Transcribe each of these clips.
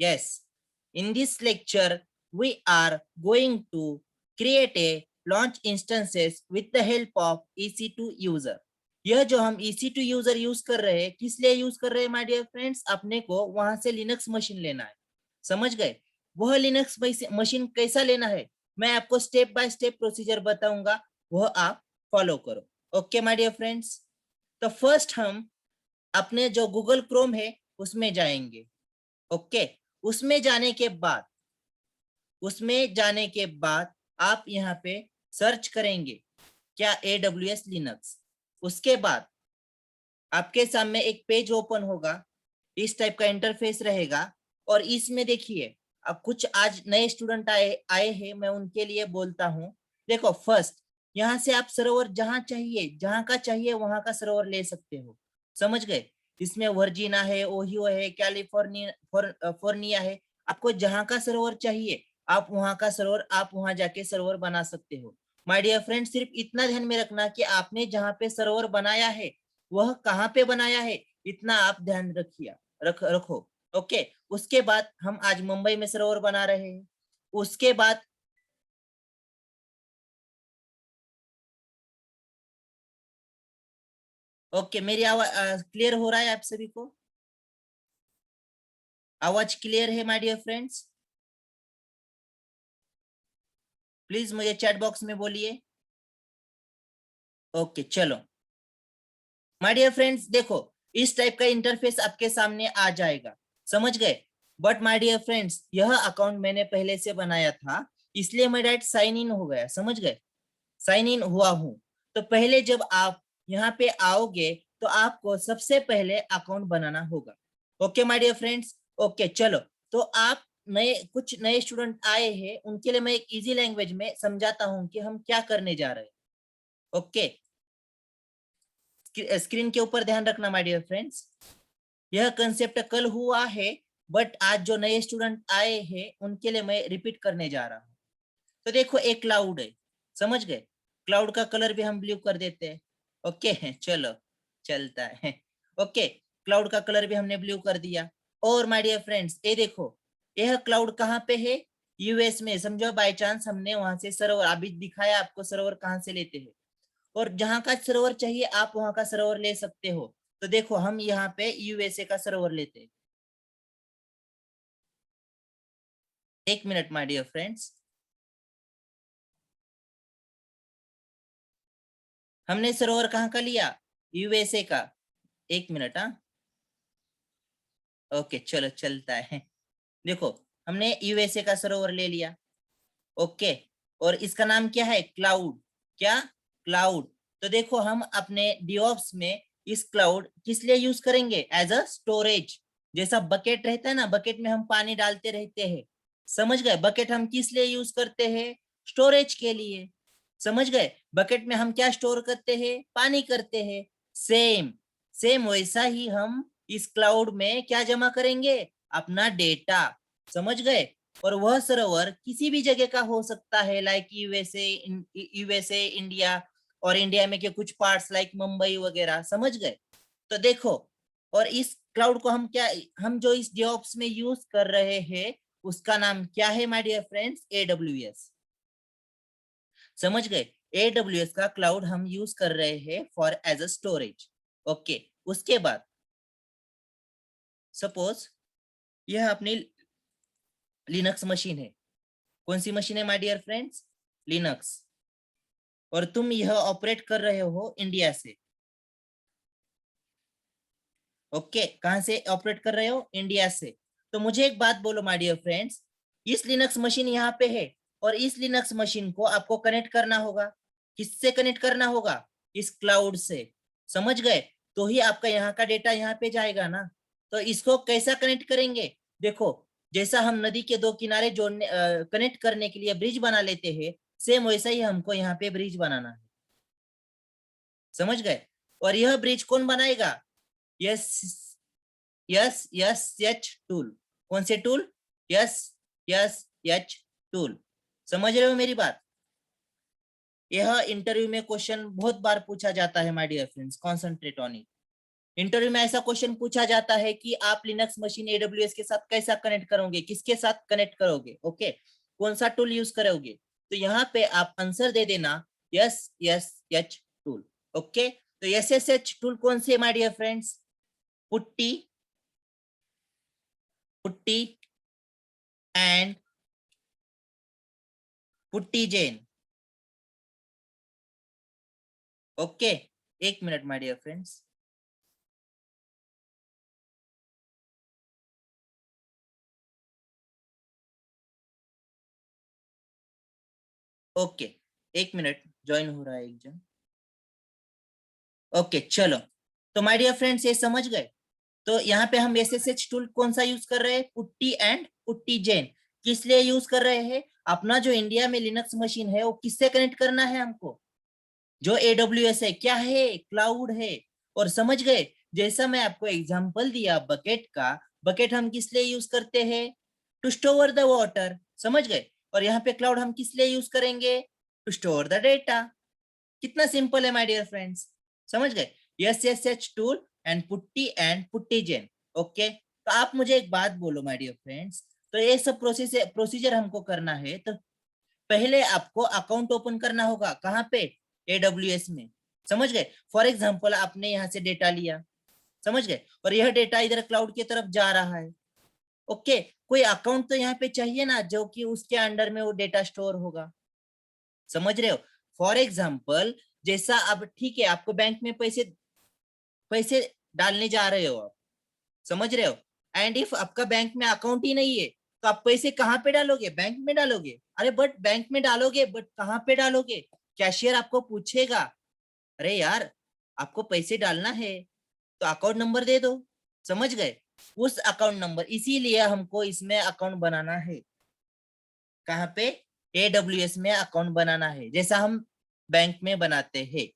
Yes, in this lecture we are going to create a launch instances with the help of EC2 user. यह जो हम EC2 user use कर रहे हैं, किस लिए यूज कर रहे हैं माय डियर फ्रेंड्स? अपने को वहां से लिनक्स मशीन लेना है, समझ गए? वह लिनक्स मशीन कैसा लेना है मैं आपको स्टेप बाय स्टेप प्रोसीजर बताऊंगा, वह आप फॉलो करो। ओके माय डियर फ्रेंड्स, तो फर्स्ट हम अपने जो गूगल क्रोम है उसमें जाएंगे। ओके, उसमें जाने के बाद आप यहाँ पे सर्च करेंगे क्या AWS लिनक्स। उसके बाद आपके सामने एक पेज ओपन होगा, इस टाइप का इंटरफेस रहेगा। और इसमें देखिए, अब कुछ आज नए स्टूडेंट आए हैं, मैं उनके लिए बोलता हूँ। देखो, फर्स्ट यहाँ से आप सर्वर जहां चाहिए, जहां का चाहिए वहां का सर्वर ले सकते हो, समझ गए? इसमें वर्जीना है, ओहियो है, कैलिफोर्निया है। आपको जहां का सर्वर चाहिए आप वहां का सर्वर, आप वहां जाके सर्वर बना सकते हो। माय डियर फ्रेंड, सिर्फ इतना ध्यान में रखना कि आपने जहां पे सर्वर बनाया है वह कहाँ पे बनाया है, इतना आप ध्यान रखो। ओके, उसके बाद हम आज मुंबई में सर्वर बना रहे हैं। उसके बाद ओके, मेरी आवाज क्लियर हो रहा है आप सभी को? आवाज क्लियर है माय डियर फ्रेंड्स? प्लीज मुझे चैट बॉक्स में बोलिए। ओके चलो माय डियर फ्रेंड्स, देखो इस टाइप का इंटरफेस आपके सामने आ जाएगा, समझ गए? बट माय डियर फ्रेंड्स, यह अकाउंट मैंने पहले से बनाया था, इसलिए मैं डायरेक्ट साइन इन हो गया, समझ गए? साइन इन हुआ हूं। तो पहले जब आप यहाँ पे आओगे तो आपको सबसे पहले अकाउंट बनाना होगा। Okay my dear friends, okay चलो। तो आप कुछ नए स्टूडेंट आए हैं, उनके लिए मैं एक इजी लैंग्वेज में समझाता हूँ कि हम क्या करने जा रहे हैं। ओके, स्क्रीन के ऊपर ध्यान रखना माय डियर फ्रेंड्स। यह कंसेप्ट कल हुआ है, बट आज जो नए स्टूडेंट आए हैं उनके लिए मैं रिपीट करने जा रहा हूँ। तो देखो, एक क्लाउड है, समझ गए? क्लाउड का कलर भी हम ब्लू कर देते हैं। ओके चलो, चलता है। ओके, क्लाउड का कलर भी हमने ब्लू कर दिया। और माय डियर फ्रेंड्स, ये देखो, यह क्लाउड कहाँ पे है? यूएस में। समझो बाय चांस हमने वहां से सर्वर, अभी दिखाया आपको सर्वर कहाँ से लेते हैं, और जहां का सर्वर चाहिए आप वहां का सर्वर ले सकते हो। तो देखो, हम यहाँ पे यूएसए का सर्वर लेते हैं। एक मिनट माय डियर फ्रेंड्स, हमने सर्वर कहाँ का लिया? यूएसए का। एक मिनट, हाँ। ओके चलो, चलता है। देखो, हमने यूएसए का सरोवर ले लिया। ओके, और इसका नाम क्या है? क्लाउड। क्या? क्लाउड। तो देखो, हम अपने डिओप्स में इस क्लाउड किस लिए यूज करेंगे? As a storage. जैसा बकेट रहता है ना, बकेट में हम पानी डालते रहते हैं, समझ गए? बकेट हम किस लिए यूज करते हैं? स्टोरेज के लिए, समझ गए? बकेट में हम क्या स्टोर करते हैं? पानी करते हैं। सेम सेम वैसा ही हम इस क्लाउड में क्या जमा करेंगे? अपना डेटा, समझ गए? और वह सर्वर किसी भी जगह का हो सकता है, लाइक यूएसए, इंडिया, और इंडिया में के कुछ पार्ट्स लाइक मुंबई वगैरह, समझ गए? तो देखो, और इस क्लाउड को हम क्या, हम जो इस जॉब्स में यूज कर रहे हैं उसका नाम क्या है माय डियर फ्रेंड्स? AWS, समझ गए? AWS का क्लाउड हम यूज कर रहे हैं for as a storage. Okay, उसके बाद सपोज यह अपनी लिनक्स मशीन है। कौन सी मशीन है माय डियर फ्रेंड्स? लिनक्स। और तुम यह ऑपरेट कर रहे हो इंडिया से। ओके, कहां से ऑपरेट कर रहे हो? इंडिया से। तो मुझे एक बात बोलो माय डियर फ्रेंड्स, इस लिनक्स मशीन यहाँ पे है, और इस लिनक्स मशीन को आपको कनेक्ट करना होगा। किससे कनेक्ट करना होगा? इस क्लाउड से, समझ गए? तो ही आपका यहाँ का डेटा यहाँ पे जाएगा ना। तो इसको कैसा कनेक्ट करेंगे? देखो, जैसा हम नदी के दो किनारे जोड़ने, कनेक्ट करने के लिए ब्रिज बना लेते हैं, सेम वैसा ही हमको यहाँ पे ब्रिज बनाना है, समझ गए? और यह ब्रिज कौन बनाएगा? Yes, yes tool. कौन से टूल? Yes, yes tool. समझ रहे हो मेरी बात? यह इंटरव्यू में क्वेश्चन बहुत बार पूछा जाता है my dear friends, concentrate on it. Interview में ऐसा क्वेश्चन पूछा जाता है कि आप लिनक्स मशीन एडब्ल्यूएस के साथ कैसा कनेक्ट करोगे, किसके साथ कनेक्ट करोगे, ओके, कौन सा टूल यूज करोगे, तो यहाँ पे आप आंसर दे देना SSH टूल। ओके, तो SSH टूल कौन से my dear friends, PuTTY and PuTTYgen. Okay, एक minute my dear friends. Okay, एक मिनट, ज्वाइन हो रहा है एक जन। ओके चलो, तो माय डियर फ्रेंड्स ये समझ गए। तो यहाँ पे हम SSH टूल कौन सा यूज कर रहे हैं, पुट्टी एंड पुट्टी जेन। किस लिए यूज कर रहे हैं, अपना जो इंडिया में लिनक्स मशीन है वो किससे कनेक्ट करना है हमको, जो AWS है, क्या है, क्लाउड है। और समझ गए, जैसा मैं आपको एग्जांपल दिया बकेट का, बकेट हम किस लिए यूज करते हैं, टू स्टोर द वाटर, समझ गए। और यहाँ पे क्लाउड हम किस लिए यूज करेंगे, टू स्टोर द डेटा। कितना सिंपल है माय डियर फ्रेंड्स, समझ गए। SSH tool and PuTTYgen. Okay, तो आप मुझे एक बात बोलो माय डियर फ्रेंड्स, तो ये सब प्रोसीजर हमको करना है, तो पहले आपको अकाउंट ओपन करना होगा, कहाँ पे, AWS में, समझ गए। फॉर एग्जांपल आपने यहाँ से डेटा लिया, समझ गए, और यह डेटा इधर क्लाउड की तरफ जा रहा है। ओके, कोई अकाउंट तो यहाँ पे चाहिए ना, जो कि उसके अंडर में वो डेटा स्टोर होगा, समझ रहे हो। फॉर एग्जाम्पल, जैसा अब ठीक है, आपको बैंक में पैसे पैसे डालने जा रहे हो आप, समझ रहे हो, एंड इफ आपका बैंक में अकाउंट ही नहीं है, तो आप पैसे कहाँ पे डालोगे, बैंक में डालोगे, अरे बट बैंक में डालोगे, बट कहाँ पे डालोगे, कैशियर आपको पूछेगा, अरे यार आपको पैसे डालना है तो अकाउंट नंबर दे दो, समझ गए, उस अकाउंट नंबर, इसीलिए हमको इसमें अकाउंट बनाना है, कहाँ पे, AWS में अकाउंट बनाना है, जैसा हम बैंक में बनाते हैं,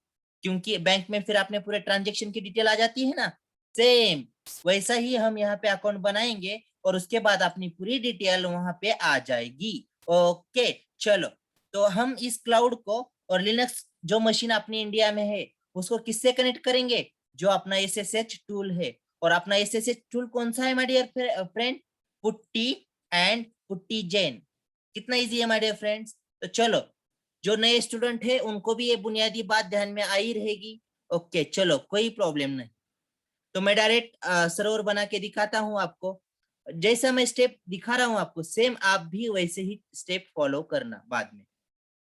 क्योंकि बैंक में फिर आपने पूरे ट्रांजेक्शन की डिटेल आ जाती है ना, सेम वैसा ही हम यहाँ पे अकाउंट बनाएंगे, और उसके बाद अपनी पूरी डिटेल वहां पे आ जाएगी। ओके चलो, तो हम इस क्लाउड को और लिनक्स जो मशीन अपनी इंडिया में है उसको किससे कनेक्ट करेंगे, जो अपना SSH टूल है। और अपना SSH टूल कौन सा है my dear friend, PuTTY and PuTTYgen. कितना इजी है माय डियर फ्रेंड्स। तो चलो, जो नए स्टूडेंट है उनको भी ये बुनियादी बात ध्यान में आई रहेगी। ओके चलो, कोई प्रॉब्लम नहीं। तो मैं डायरेक्ट सर्वर बना के दिखाता हूँ आपको, जैसा मैं स्टेप दिखा रहा हूँ आपको, सेम आप भी वैसे ही स्टेप फॉलो करना बाद में।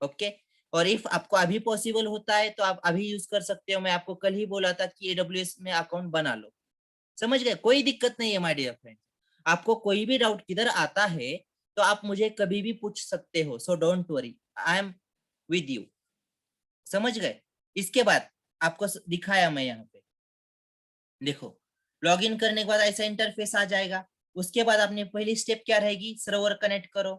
ओके, और इफ आपको अभी पॉसिबल होता है तो आप अभी यूज कर सकते हो, मैं आपको कल ही बोला था कि AWS में अकाउंट बना लो, समझ गए, कोई दिक्कत नहीं है माय डियर फ्रेंड। आपको कोई भी डाउट किधर आता है तो आप मुझे कभी भी पूछ सकते हो, so don't worry, I am with you, समझ गए। इसके बाद आपको दिखाया मैं यहाँ पे, देखो, लॉगिन करने के बाद ऐसा इंटरफेस आ जाएगा। उसके बाद आपने पहली स्टेप क्या रहेगी, सर्वर कनेक्ट करो,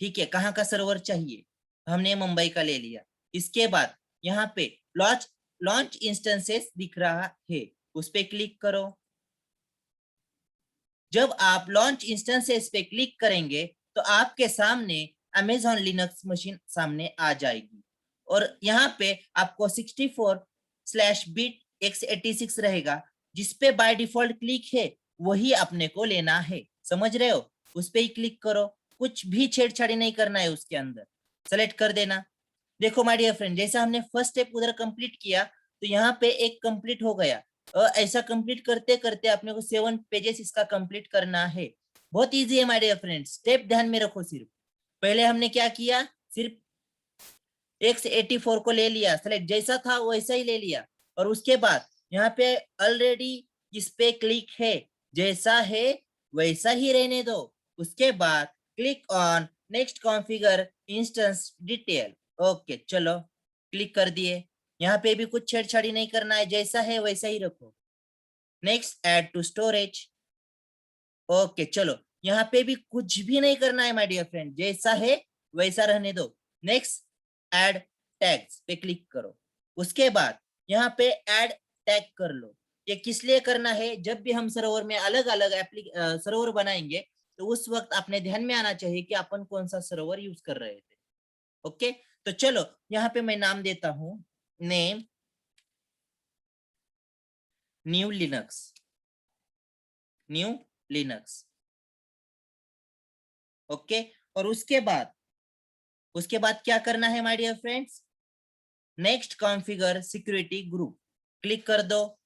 ठीक है, कहाँ का सर्वर चाहिए, हमने मुंबई का ले लिया। इसके बाद यहाँ पे लॉन्च लॉन्च इंस्टेंसेस दिख रहा है, उस पर क्लिक करो। जब आप लॉन्च इंस्टेंसेस पे क्लिक करेंगे तो आपके सामने अमेजॉन लिनक्स मशीन सामने आ जाएगी, और यहाँ पे आपको 64/bit x86 रहेगा, जिसपे बाय डिफॉल्ट क्लिक है वही अपने को लेना है, समझ रहे हो। उस पे ही क्लिक करो, कुछ भी छेड़छाड़ी नहीं करना है उसके अंदर, सेलेक्ट कर देना। देखो माय डियर फ्रेंड, जैसा हमने फर्स्ट स्टेप उधर कंप्लीट किया, तो यहाँ पे एक कंप्लीट हो गया। ऐसा कंप्लीट करते करते अपने को 7 पेजेस इसका कंप्लीट करना है। बहुत इजी है माय डियर फ्रेंड, स्टेप ध्यान में रखो। सिर्फ पहले हमने क्या किया, सिर्फ x84 को ले लिया, सेलेक्ट जैसा था वैसा ही ले लिया, और उसके बाद यहाँ पे ऑलरेडी इस पे क्लिक है, जैसा है वैसा ही रहने दो। उसके बाद click on next configure instance detail. Okay चलो, क्लिक कर दिए। यहाँ पे भी कुछ छेड़छाड़ी नहीं करना है, जैसा है वैसा ही रखो। Next add to storage. Okay चलो, यहाँ पे भी कुछ भी नहीं करना है माय डियर फ्रेंड, जैसा है वैसा रहने दो। नेक्स्ट ऐड टैग्स पे क्लिक करो। उसके बाद यहाँ पे ऐड टैग कर लो। ये किस लिए करना है, जब भी हम सर्वर में अलग अलग सर्वर बनाएंगे तो उस वक्त अपने ध्यान में आना चाहिए कि अपन कौन सा सर्वर यूज कर रहे थे। ओके, तो चलो यहाँ पे मैं नाम देता हूँ, name new Linux, new Linux. Okay, और उसके बाद क्या करना है my dear friends? Next configure security group, click कर दो।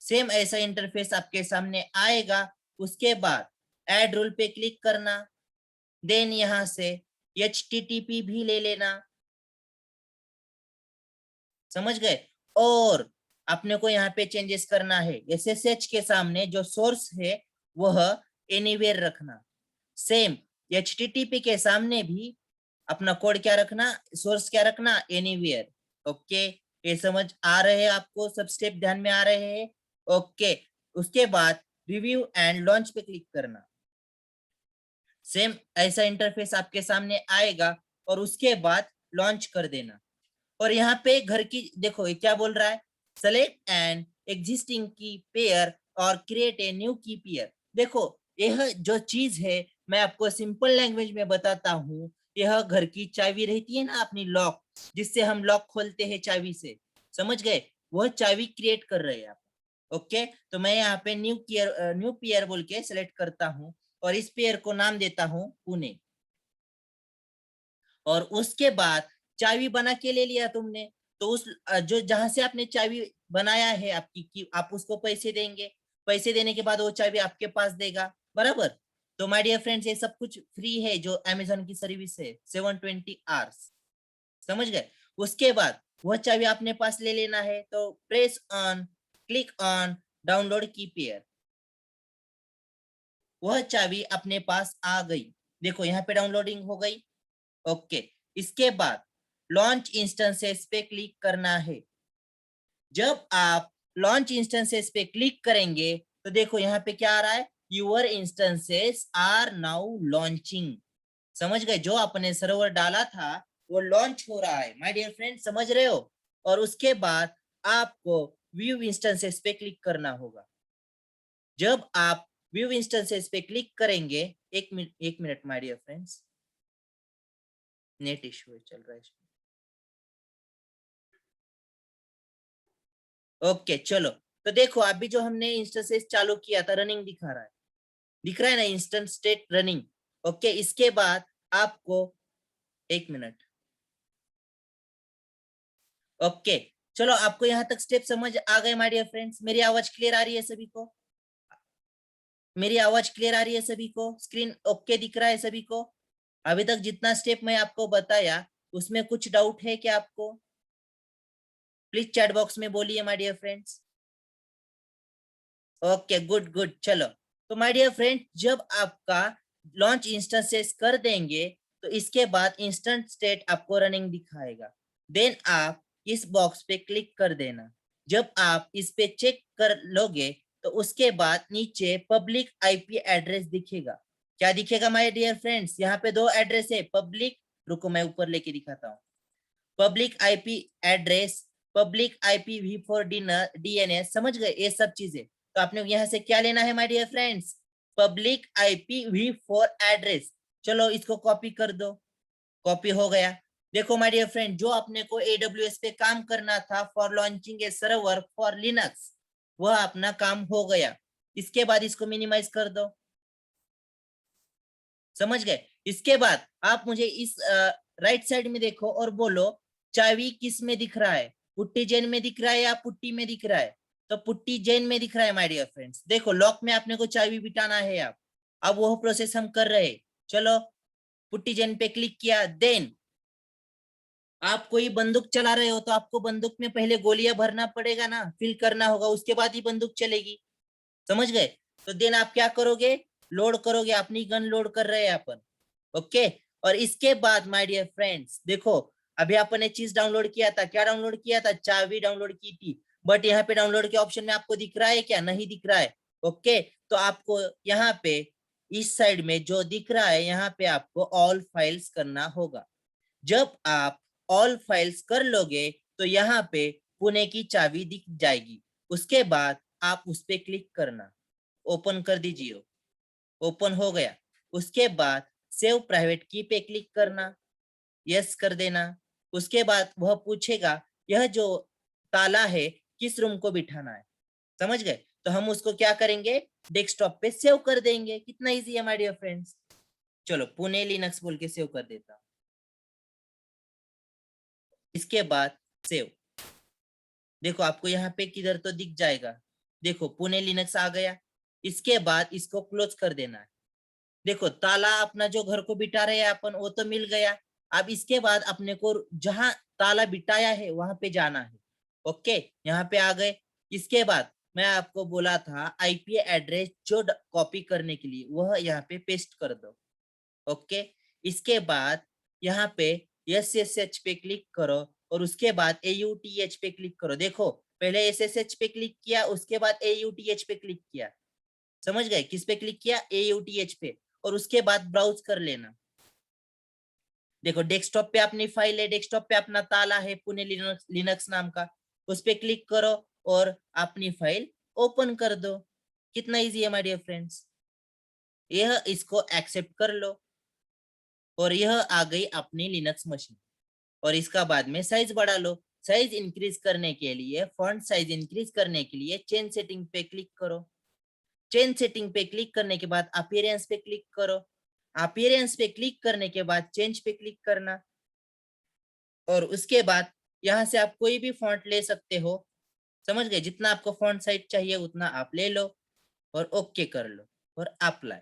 सेम ऐसा इंटरफेस आपके सामने आएगा। उसके बाद ऐड रूल पे क्लिक करना, देन यहां से HTTP भी ले लेना, समझ गए? और अपने को यहाँ पे चेंजेस करना है। SSH के सामने जो सोर्स है वह एनीवेयर रखना। सेम HTTP के सामने भी अपना कोड क्या रखना, सोर्स क्या रखना, एनीवेयर। ओके, ये समझ आ रहे हैं आपको? सब स्टेप ध्यान में आ रहे हैं? ओके, उसके बाद रिव्यू एंड लॉन्च पे क्लिक करना। सेम ऐसा इंटरफेस आपके सामने आएगा और उसके बाद लॉन्च कर देना। और यहाँ पे घर की देखो ये क्या बोल रहा है, सेलेक्ट एन एग्जिस्टिंग की पेयर और क्रिएट ए न्यू की पेयर। देखो यह जो चीज है मैं आपको सिंपल लैंग्वेज में बताता हूँ। यह घर की चाबी रहती है ना अपनी लॉक, जिससे हम लॉक खोलते हैं चाबी से, समझ गए? वह चाबी क्रिएट कर रहे हैं आप। ओके, तो मैं यहाँ पे न्यू पेयर बोल के सिलेक्ट करता हूँ और इस पेयर को नाम देता हूँ पुणे। और उसके बाद चाबी बना के ले लिया तुमने, तो उस जो जहां से आपने चाबी बनाया है आपकी की, आप उसको पैसे देंगे। पैसे देने के बाद वो चाबी आपके पास देगा, बराबर? तो माय डियर फ्रेंड्स ये सब कुछ फ्री है जो अमेजोन की सर्विस है 720 आवर्स, समझ गए? उसके बाद वह चाबी अपने पास ले लेना है, तो press on, click on download की पेयर। वह चाबी अपने पास आ गई, देखो यहाँ पे डाउनलोडिंग हो गई। ओके, इसके बाद लॉन्च इंस्टेंसेस पे क्लिक करना है। जब आप लॉन्च इंस्टेंसेस पे क्लिक करेंगे तो देखो यहाँ पे क्या आ रहा है, your instances are now launching. समझ गए? जो आपने सर्वर डाला था वो लॉन्च हो रहा है माय डियर फ्रेंड, समझ रहे हो? और उसके बाद आपको व्यू इंस्टेंसेस पे क्लिक करना होगा। जब आप व्यू इंस्टेंसेस पे क्लिक करेंगे, एक minute my dear friends, net issue चल रहा है। ओके चलो, तो देखो अभी जो हमने इंस्टेंसेस चालू किया था रनिंग दिखा रहा है, दिख रहा है ना, इंस्टेंट स्टेट रनिंग। ओके, इसके बाद आपको एक मिनट। ओके चलो, आपको यहाँ तक स्टेप समझ आ गए माय डियर फ्रेंड्स? मेरी आवाज क्लियर आ रही है सभी को? मेरी आवाज क्लियर आ रही है सभी को? स्क्रीन ओके दिख रहा है सभी को? अभी तक जितना स्टेप मैं आपको बताया उसमें कुछ डाउट है क्या आपको? प्लीज चैट बॉक्स में बोलिए my dear friends. Okay good good, चलो। तो माय डियर फ्रेंड, जब आपका लॉन्च इंस्टेंसेस कर देंगे तो इसके बाद इंस्टेंट स्टेट आपको रनिंग दिखाएगा। देन आप इस बॉक्स पे क्लिक कर देना। जब आप इस पे चेक कर लोगे तो उसके बाद नीचे पब्लिक आईपी एड्रेस दिखेगा। क्या दिखेगा माय डियर फ्रेंड्स? यहाँ पे दो एड्रेस है पब्लिक, रुको मैं ऊपर लेके दिखाता हूँ। Public IP address, public IP for DNS, समझ गए? ये सब चीजें तो आपने यहाँ से क्या लेना है my dear friends? Public IP for address. चलो इसको कॉपी कर दो, कॉपी हो गया। देखो माय डियर फ्रेंड, जो आपने को AWS पे काम करना था for launching A server for Linux, वह अपना काम हो गया। इसके बाद इसको मिनिमाइज कर दो, समझ गए? इसके बाद आप मुझे इस राइट साइड में देखो और बोलो चाबी किस में दिख रहा है, पुट्टी जैन में दिख रहा है या पुट्टी में दिख रहा है? तो पुट्टी जैन में दिख रहा है माय डियर फ्रेंड्स। देखो लॉक में आपने को चाबी बिठाना है आप, अब वो प्रोसेस हम कर रहे हैं। चलो पुट्टी जैन पे क्लिक किया, देन आप कोई बंदूक चला रहे हो तो आपको बंदूक में पहले गोलियां भरना पड़ेगा ना, फिल करना होगा, उसके बाद ही बंदूक चलेगी, समझ गए? तो देन आप क्या करोगे, लोड करोगे, अपनी गन लोड कर रहे हैं अपन। ओके, और इसके बाद माय डियर फ्रेंड्स देखो, अभी अपन ने चीज डाउनलोड किया था, क्या डाउनलोड किया था? चाबी डाउनलोड की थी। बट यहाँ पे डाउनलोड के ऑप्शन में आपको दिख रहा है क्या? नहीं दिख रहा है। ओके, तो आपको यहाँ पे इस साइड में जो दिख रहा है यहाँ पे आपको ऑल फाइल्स करना होगा। जब आप ऑल फाइल्स कर लोगे तो यहाँ पे पुणे की चाबी दिख जाएगी। उसके बाद आप उस पर क्लिक करना, ओपन कर दीजिए, ओपन हो गया। उसके बाद सेव प्राइवेट की पे क्लिक करना, यस कर देना। उसके बाद वह पूछेगा यह जो ताला है किस रूम को बिठाना है, समझ गए? तो हम उसको क्या करेंगे, डेस्कटॉप पे सेव कर देंगे। कितना इजी है माय डियर फ्रेंड्स। चलो पुणे लिनक्स बोल के सेव कर देता हूं। इसके बाद सेव, देखो आपको यहाँ पे किधर तो दिख जाएगा, देखो पुणे लिनक्स आ गया। इसके बाद इसको क्लोज कर देना है। देखो ताला अपना जो घर को बिठा रहे हैं अपन वो तो मिल गया। अब इसके बाद अपने को जहां ताला बिठाया है वहां पे जाना है। ओके, यहाँ पे आ गए। इसके बाद मैं आपको बोला था आईपी एड्रेस जो कॉपी करने के लिए वह यहाँ पे पेस्ट कर दो। ओके, इसके बाद यहाँ पे SSH पे क्लिक करो और उसके बाद AUTH पे क्लिक करो। देखो पहले SSH पे क्लिक किया, उसके बाद AUTH पे क्लिक किया। समझ गए? किस पे क्लिक किया? AUTH पे। और उसके बाद ब्राउज कर लेना। देखो डेस्कटॉप पे अपनी फाइल है, डेस्कटॉप पे अपना ताला है पुणे लिनक्स नाम का, उस पे क्लिक करो और अपनी फाइल ओपन कर दो। कितना इजी है माय डियर फ्रेंड्स। यह इसको एक्सेप्ट कर लो और यह आ गई अपनी लिनक्स मशीन। और इसका बाद में साइज बढ़ा लो। साइज इंक्रीज करने के लिए, फॉन्ट साइज इंक्रीज करने के लिए चेंज सेटिंग पे क्लिक करो। चेंज सेटिंग पे क्लिक करने के बाद अपीयरेंस पे क्लिक करो। अपीयरेंस पे क्लिक करने के बाद चेंज पे क्लिक करना और उसके बाद यहाँ से आप कोई भी फॉन्ट ले सकते हो। समझ गए? जितना आपको फॉन्ट साइज चाहिए उतना आप ले लो और ओके कर लो और अप्लाई।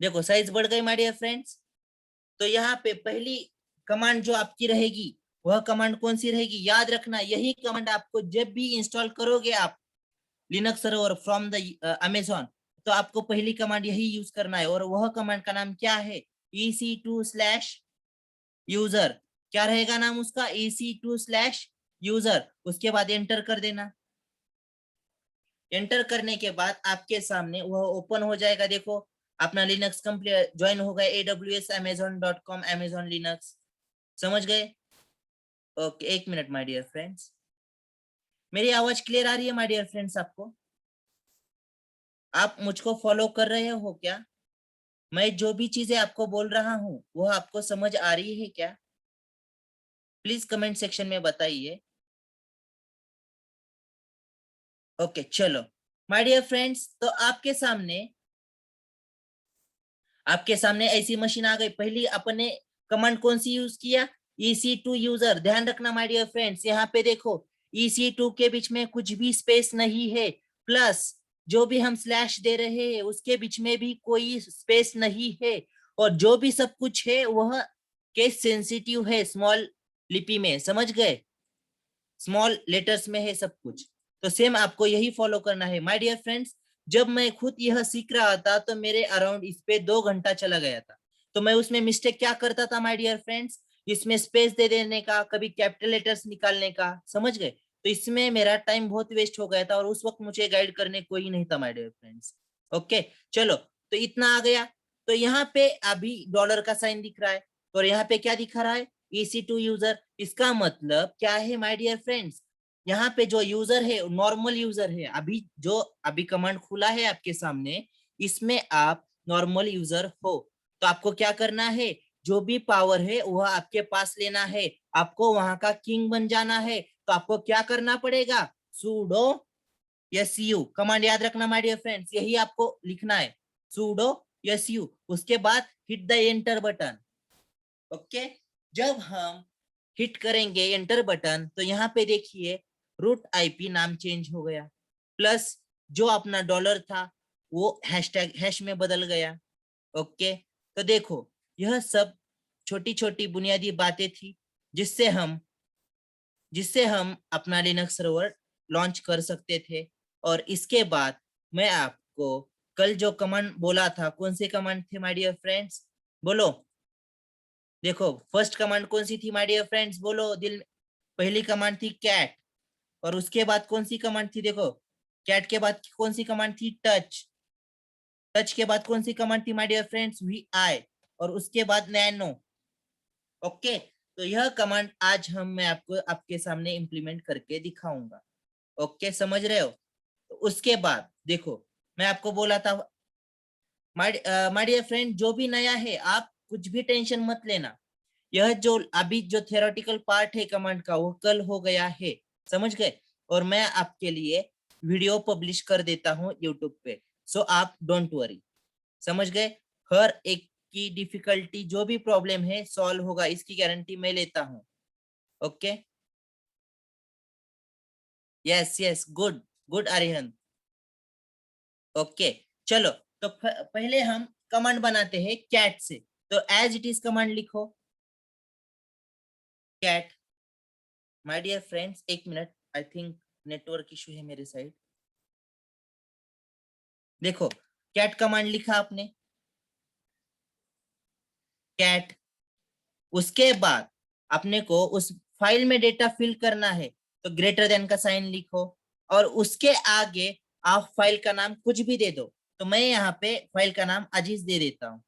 देखो साइज बढ़ गई माय डियर फ्रेंड्स। तो यहाँ पे पहली कमांड जो आपकी रहेगी वह कमांड कौन सी रहेगी? याद रखना, यही कमांड आपको जब भी इंस्टॉल करोगे आप Linux server from the Amazon, तो आपको पहली कमांड यही यूज करना है। और वह कमांड का नाम क्या है? EC2/user। क्या रहेगा नाम उसका? EC2/user। उसके बाद एंटर कर देना। एंटर करने के बाद आपके सामने वह ओपन हो जाएगा। देखो अपना लिनक्स कंप्लीट ज्वाइन हो गया AWS amazon.com Amazon लिनक्स। समझ गए? ओके, एक मिनट माय डियर फ्रेंड्स। मेरी आवाज क्लियर आ रही है माय डियर फ्रेंड्स आपको? आप मुझको फॉलो कर रहे हो क्या? मैं जो भी चीजें आपको बोल रहा हूँ वह आपको समझ आ रही है क्या? प्लीज कमेंट सेक्शन में बताइए। ओके चलो माय डियर फ्रेंड्स, तो आपके सामने ऐसी मशीन आ गई। पहली अपने कमांड कौन सी यूज किया? EC2 user. ध्यान रखना माय डियर फ्रेंड्स, यहाँ पे देखो EC2 के बीच में कुछ भी स्पेस नहीं है, प्लस जो भी हम स्लैश दे रहे हैं उसके बीच में भी कोई स्पेस नहीं है, और जो भी सब कुछ है वह केस सेंसिटिव है, स्मॉल लिपि में। समझ गए? स्मॉल लेटर्स में है सब कुछ। तो सेम आपको यही फॉलो करना है माय डियर फ्रेंड्स। जब मैं खुद यह सीख रहा था तो मेरे अराउंड इस पे 2 घंटा चला गया था। तो मैं उसमें मिस्टेक क्या करता था माय डियर फ्रेंड्स? इसमें स्पेस दे देने का, कभी कैपिटल लेटर्स निकालने का। समझ गए? तो इसमें मेरा टाइम बहुत वेस्ट हो गया था और उस वक्त मुझे गाइड करने कोई नहीं था माय डियर फ्रेंड्स। ओके चलो, तो इतना आ गया। तो यहाँ पे अभी डॉलर का साइन दिख रहा है और यहाँ पे क्या दिखा रहा है? EC2 user. इसका मतलब क्या है माय डियर फ्रेंड्स? यहाँ पे जो यूजर है नॉर्मल यूजर है। अभी कमांड खुला है आपके सामने, इसमें आप नॉर्मल यूजर हो। तो आपको क्या करना है? जो भी पावर है वह आपके पास लेना है। आपको वहां का किंग बन जाना है। तो आपको क्या करना पड़ेगा? sudo su कमांड याद रखना माय डियर फ्रेंड्स, यही आपको लिखना है, sudo su। उसके बाद hit the enter button. Okay, जब हम हिट करेंगे एंटर बटन तो यहाँ पे देखिए रूट आईपी नाम चेंज हो गया, प्लस जो अपना डॉलर था वो हैशटैग हैश में बदल गया। ओके, तो देखो यह सब छोटी छोटी बुनियादी बातें थी जिससे हम अपना लिनक्स सर्वर लॉन्च कर सकते थे। और इसके बाद मैं आपको कल जो कमांड बोला था, कौन से कमांड थे माय डियर फ्रेंड्स? बोलो। देखो फर्स्ट कमांड कौन सी थी माय डियर फ्रेंड्स? बोलो दिल। पहली कमांड थी कैट, और उसके बाद कौन सी कमांड थी? देखो कैट के बाद कौन सी कमांड थी? टच। टच के बाद कौन सी कमांड थी माय डियर फ्रेंड्स? VI। और उसके बाद नैनो। ओके, तो यह कमांड आज मैं आपको आपके सामने इंप्लीमेंट करके दिखाऊंगा। ओके, समझ रहे हो? तो उसके बाद देखो मैं आपको बोला था माय डियर फ्रेंड, जो भी नया है आप कुछ भी टेंशन मत लेना। यह जो अभी जो थियोरेटिकल पार्ट है कमांड का वो कल हो गया है। समझ गए? और मैं आपके लिए वीडियो पब्लिश कर देता हूँ यूट्यूब पे, सो आप डोंट वरी। समझ गए? हर एक की डिफिकल्टी जो भी प्रॉब्लम है सॉल्व होगा, इसकी गारंटी मैं लेता हूँ। Okay, yes yes, good good Aryan. Okay, चलो तो पहले हम कमांड बनाते हैं कैट से। तो एज इट इज कमांड लिखो, कैट। माय डियर फ्रेंड्स, एक minute, I think network issue है मेरे साइड। देखो, कैट कमांड लिखा आपने, कैट। उसके बाद अपने को उस फाइल में डेटा फिल करना है, तो ग्रेटर देन का साइन लिखो, और उसके आगे आप फाइल का नाम कुछ भी दे दो। तो मैं यहाँ पे फाइल का नाम अजीज दे देता हूँ,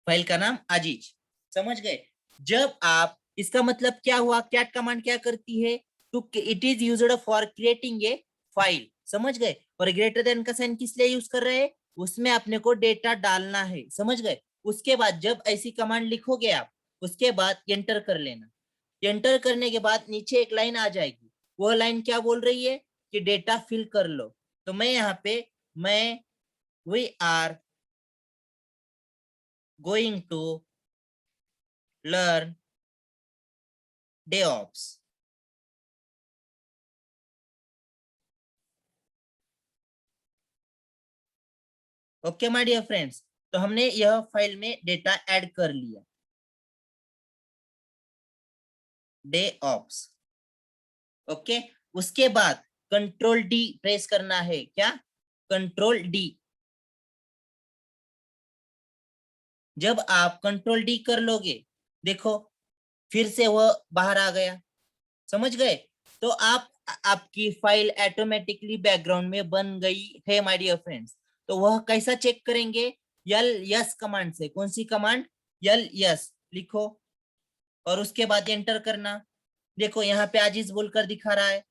फाइल का नाम अजीज। समझ गए? जब आप, इसका मतलब क्या हुआ, कैट कमांड क्या करती है, to it is used for creating a file. समझ गए? और ग्रेटर देन का साइन किस लिए यूज कर रहे हैं, उसमें अपने को डेटा डालना है। समझ गए? उसके बाद जब ऐसी कमांड लिखोगे आप, उसके बाद एंटर कर लेना। एंटर करने के बाद नीचे एक लाइन आ जाएगी, वो लाइन क्या बोल रही है कि डेटा फिल कर लो। तो मैं यहाँ पे, मैं we are going to learn DevOps। Okay my dear friends, तो हमने यह फाइल में डेटा ऐड कर लिया, DevOps। ओके, उसके बाद कंट्रोल डी प्रेस करना है। क्या? Control D. जब आप कंट्रोल डी कर लोगे, देखो फिर से वह बाहर आ गया। समझ गए? तो आप, आपकी फाइल ऑटोमेटिकली बैकग्राउंड में बन गई है माय डियर फ्रेंड्स। तो वह कैसा चेक करेंगे, यल यस कमांड से। कौन सी कमांड? यल यस लिखो, और उसके बाद एंटर करना। देखो यहाँ पे अजीज बोलकर दिखा रहा है,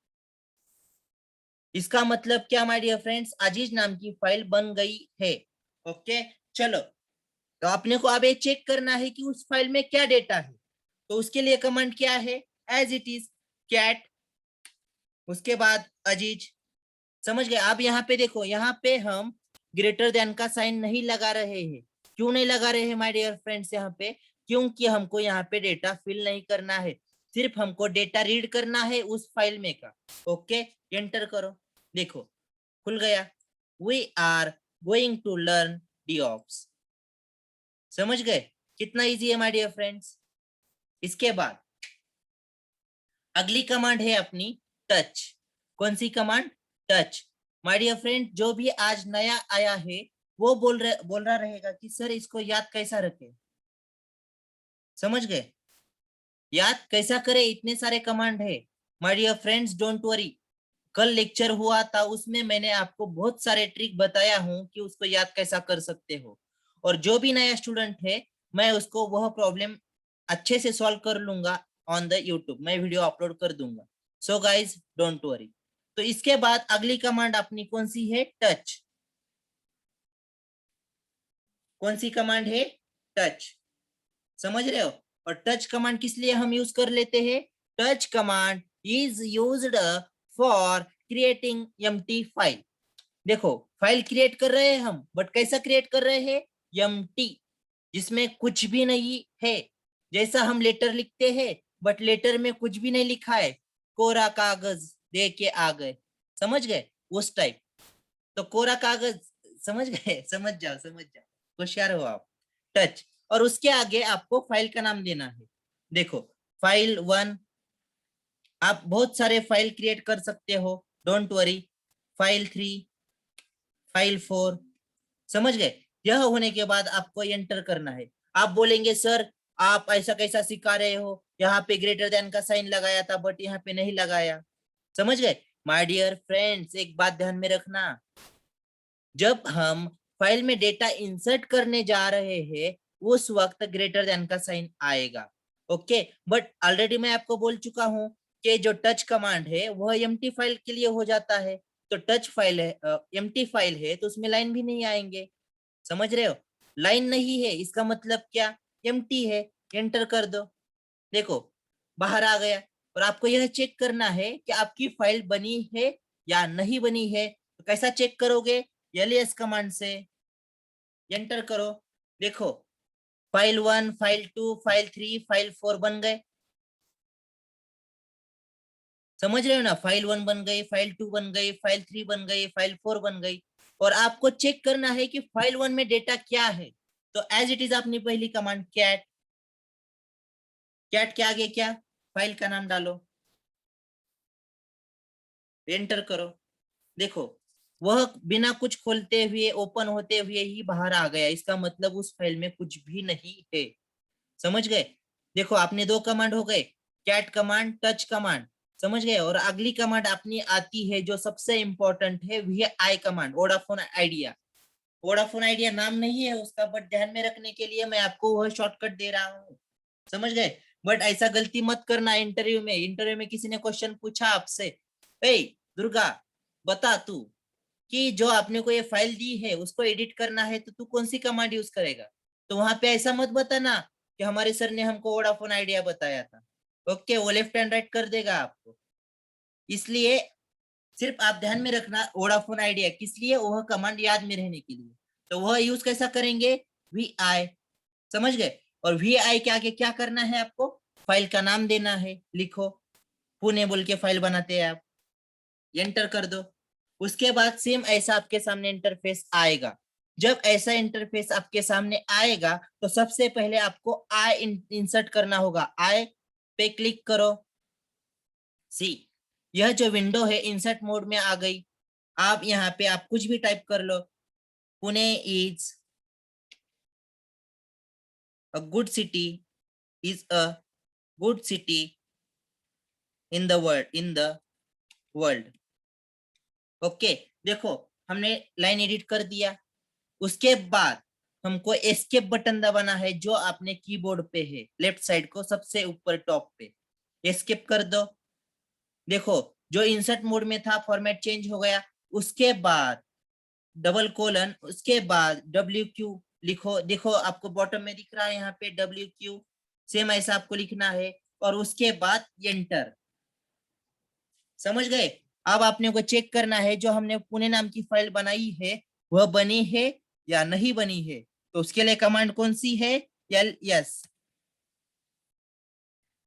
इसका मतलब क्या माय डियर फ्रेंड्स, अजीज नाम की फाइल बन गई है। ओके, चलो, तो आपने को अब ये चेक करना है कि उस फाइल में क्या डेटा है। तो उसके लिए कमांड क्या है, एज इट इज कैट, उसके बाद अजीज। समझ गए? अब यहाँ पे देखो, यहाँ पे हम ग्रेटर देन का साइन नहीं लगा रहे हैं। क्यों नहीं लगा रहे हैं माय डियर फ्रेंड्स यहाँ पे? क्योंकि हमको यहाँ पे डेटा फिल नहीं करना है, सिर्फ हमको डेटा रीड करना है उस फाइल में का। ओके, एंटर करो, देखो खुल गया। We are going to learn DevOps। समझ गए कितना इजी है माय डियर फ्रेंड्स? इसके बाद अगली कमांड है अपनी टच। कौन सी command? Touch. My dear friend, जो भी आज नया आया है वो बोल रहा रहेगा कि सर इसको याद कैसा रखे। समझ गए? याद कैसा करे, इतने सारे कमांड है। My dear friends, don't worry, कल लेक्चर हुआ था, उसमें मैंने आपको बहुत सारे ट्रिक बताया हूं कि उसको याद कैसा कर सकते हो। और जो भी नया स्टूडेंट है, मैं उसको वह प्रॉब्लम अच्छे से सॉल्व कर लूंगा ऑन द यूट्यूब, मैं वीडियो अपलोड कर दूंगा। So guys don't worry. तो इसके बाद अगली कमांड अपनी कौन सी है? टच। कौन सी कमांड है? टच। समझ रहे हो? और टच कमांड किस लिए हम यूज कर लेते हैं? Touch command is used for creating empty file. देखो, फाइल क्रिएट कर रहे हैं हम, बट कैसा क्रिएट कर रहे हैं? एम्प्टी, जिसमें कुछ भी नहीं है। जैसा हम लेटर लिखते हैं, बट लेटर में कुछ भी नहीं लिखा है, कोरा कागज दे के आ गए। समझ गए? उस टाइप। तो कोरा कागज, समझ गए? समझ जाओ, समझ जाओ, होशियार हो आप। टच, और उसके आगे आपको फाइल का नाम देना है। देखो, फाइल 1, आप बहुत सारे फाइल क्रिएट कर सकते हो, डोंट वरी। File 3, file 4। समझ गए? यह होने के बाद आपको एंटर करना है। आप बोलेंगे सर आप ऐसा कैसा सिखा रहे हो, यहाँ पे ग्रेटर देन का साइन लगाया था बट यहाँ पे नहीं लगाया। समझ गए? माय डियर फ्रेंड्स, एक बात ध्यान में रखना, जब हम फाइल में डेटा इंसर्ट करने जा रहे हैं, उस वक्त ग्रेटर देन का साइन आएगा। ओके, बट ऑलरेडी मैं आपको बोल चुका हूं कि जो टच कमांड है वह एम्प्टी फाइल के लिए हो जाता है। तो टच फाइल है, एम्प्टी फाइल है, तो उसमें लाइन भी नहीं आएंगे। समझ रहे हो? लाइन नहीं है इसका मतलब क्या? एम्प्टी है। एंटर कर दो, देखो बाहर आ गया। और आपको यह चेक करना है कि आपकी फाइल बनी है या नहीं बनी है। तो कैसा चेक करोगे? ls कमांड से एंटर करो। देखो फाइल 1, फाइल 2, फाइल 3, फाइल 4 बन गए। समझ रहे हो ना? फाइल 1 बन गई, फाइल 2 बन गई, फाइल 3 बन गई, फाइल 4 बन गई। और आपको चेक करना है कि फाइल 1 में डेटा क्या है। तो एज इट इज आपने पहली कमांड कैट, कैट के आगे क्या, फाइल का नाम डालो, एंटर करो। देखो वह बिना कुछ खोलते हुए, ओपन होते हुए ही बाहर आ गया। इसका मतलब उस फाइल में कुछ भी नहीं है। समझ गए? देखो आपने दो कमांड हो गए, कैट कमांड, टच कमांड। समझ गए? और अगली कमांड अपनी आती है जो सबसे इंपॉर्टेंट है, वह आई command, Vodafone idea. Vodafone idea नाम नहीं है उसका, बट ध्यान में रखने के लिए मैं आपको वह शॉर्टकट दे रहा हूँ। समझ गए? बट ऐसा गलती मत करना इंटरव्यू में। इंटरव्यू में किसी ने क्वेश्चन पूछा आपसे, ए दुर्गा बता तू कि जो आपने को ये फाइल दी है उसको एडिट करना है तो तू कौन सी कमांड यूज करेगा? तो वहां पे ऐसा मत बताना कि हमारे सर ने हमको वोडाफोन आइडिया बताया था। ओके, वो लेफ्ट एंड राइट कर देगा आपको। इसलिए सिर्फ आप ध्यान में रखना वोडाफोन आइडिया किस लिए, वह कमांड याद में रहने के लिए। तो वह यूज कैसा करेंगे? वी आई। समझ गए? और वी आई के आगे क्या करना है आपको? फाइल का नाम देना है। लिखो पुणे बोल के फाइल बनाते हैं आप, एंटर कर दो। उसके बाद सेम ऐसा आपके सामने इंटरफेस आएगा। जब ऐसा इंटरफेस आपके सामने आएगा तो सबसे पहले आपको आई इंसर्ट करना होगा। आई पे क्लिक करो। सी, यह जो विंडो है इंसर्ट मोड में आ गई। आप यहाँ पे आप कुछ भी टाइप कर लो। Pune is a good city, is a good city in the world. Okay, देखो हमने लाइन एडिट कर दिया। उसके बाद हमको एस्केप बटन दबाना है जो आपने कीबोर्ड पे है, लेफ्ट साइड को सबसे ऊपर टॉप पे। एस्केप कर दो। देखो जो इंसर्ट मोड में था फॉर्मेट चेंज हो गया। उसके बाद डबल कोलन, उसके बाद WQ लिखो। देखो आपको बॉटम में दिख रहा है यहाँ पे WQ, सेम ऐसा आपको लिखना है। और उसके बाद एंटर। समझ गए? अब आपने को चेक करना है जो हमने पुणे नाम की फाइल बनाई है वह बनी है या नहीं बनी है। तो उसके लिए कमांड कौन सी है? ls।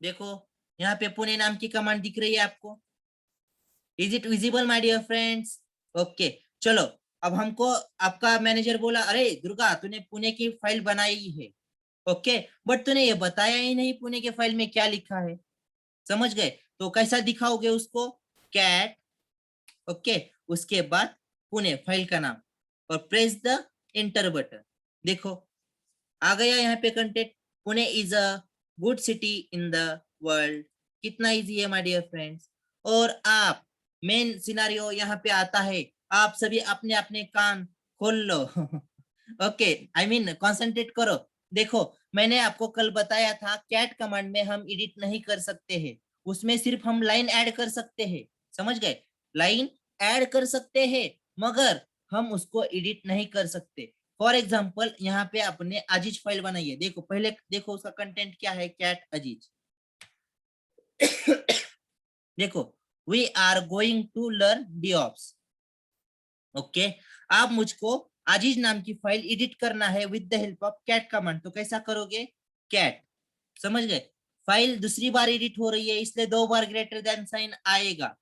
देखो यहाँ पे पुणे नाम की कमांड दिख रही है आपको। Is it visible my dear friends? Okay, चलो। अब हमको आपका मैनेजर बोला, अरे दुर्गा तूने पुणे की फाइल बनाई है। ओके, बट तूने ये बताया ही नहीं पुणे के फाइल में क्या लिखा है। समझ गए? तो कैसा दिखाओगे उसको? कैट, ओके, उसके बाद पुणे फाइल का नाम, और प्रेस द एंटर बटन। देखो आ गया यहाँ पे content, Pune is a good city in the world. कितना इजी है माय डियर फ्रेंड्स। और आप मेन सिनारियो यहाँ पे आता है। आप सभी अपने अपने कान खोल लो। ओके, आई मीन कंसंट्रेट करो। देखो मैंने आपको कल बताया था कैट कमांड में हम एडिट नहीं कर सकते हैं, उसमें सिर्फ हम लाइन ऐड कर सकते हैं। समझ गए? लाइन ऐड कर सकते हैं मगर हम उसको एडिट नहीं कर सकते। फॉर एग्जाम्पल यहाँ पे आपने अजीज फाइल बनाई है। देखो पहले देखो उसका कंटेंट क्या है, कैट अजीज। देखो we are going to learn DevOps। Okay, आप मुझको अजीज नाम की फाइल एडिट करना है with the help of cat command. तो कैसा करोगे? कैट। समझ गए? फाइल दूसरी बार एडिट हो रही है इसलिए 2 बार ग्रेटर देन साइन आएगा।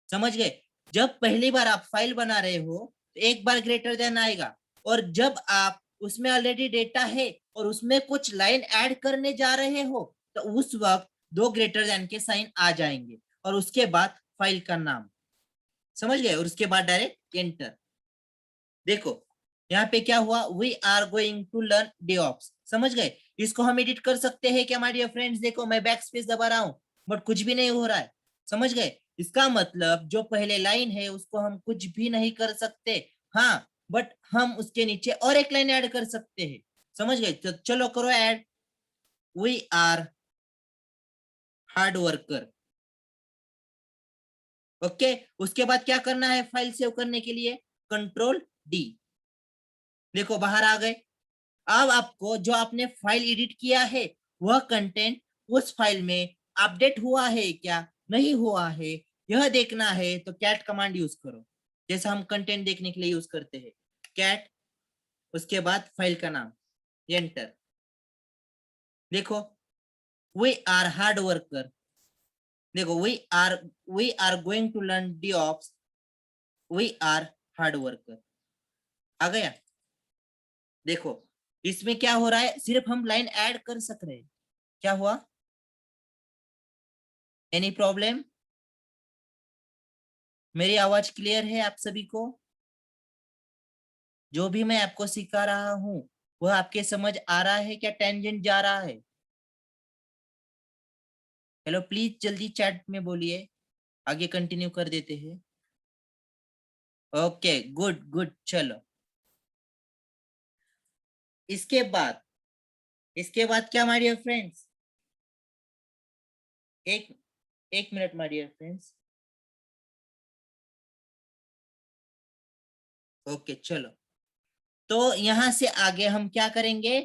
समझ गए? जब पहली बार आप फाइल बना रहे हो तो एक बार ग्रेटर देन आएगा, और जब आप उसमें ऑलरेडी डेटा है और उसमें कुछ लाइन ऐड करने जा रहे हो तो उस वक्त 2 ग्रेटर देन के साइन आ जाएंगे, और उसके बाद फाइल का नाम। समझ गए? और उसके बाद डायरेक्ट एंटर। देखो यहाँ पे क्या हुआ, we are going to learn DevOps। समझ गए? इसको हम एडिट कर सकते हैं क्या माय डियर फ्रेंड्स? देखो मैं बैक स्पेस दबा रहा हूँ बट कुछ भी नहीं हो रहा है। समझ गए? इसका मतलब जो पहले लाइन है उसको हम कुछ भी नहीं कर सकते। हाँ, बट हम उसके नीचे और एक लाइन ऐड कर सकते हैं। समझ गए? तो चलो करो add, we are hard worker. Okay, उसके बाद क्या करना है फाइल सेव करने के लिए? Ctrl+D। देखो बाहर आ गए। अब आपको जो आपने फाइल एडिट किया है वह कंटेंट उस फाइल में अपडेट हुआ है क्या नहीं हुआ है यह देखना है तो कैट कमांड यूज करो, जैसा हम कंटेंट देखने के लिए यूज करते हैं कैट, उसके बाद फाइल का नाम, एंटर। देखो वी आर हार्ड वर्कर, देखो we are going to learn DevOps, we are hard worker आ गया। देखो इसमें क्या हो रहा है, सिर्फ हम लाइन ऐड कर सक रहे हैं। क्या हुआ, एनी प्रॉब्लम? मेरी आवाज क्लियर है आप सभी को? जो भी मैं आपको सिखा रहा हूं वह आपके समझ आ रहा है क्या, टेंजेंट जा रहा है? हेलो प्लीज जल्दी चैट में बोलिए, आगे कंटिन्यू कर देते हैं। ओके गुड गुड, चलो इसके बाद, इसके बाद क्या माय डियर फ्रेंड्स, एक एक minute my dear friends. Okay चलो, तो यहां से आगे हम क्या करेंगे,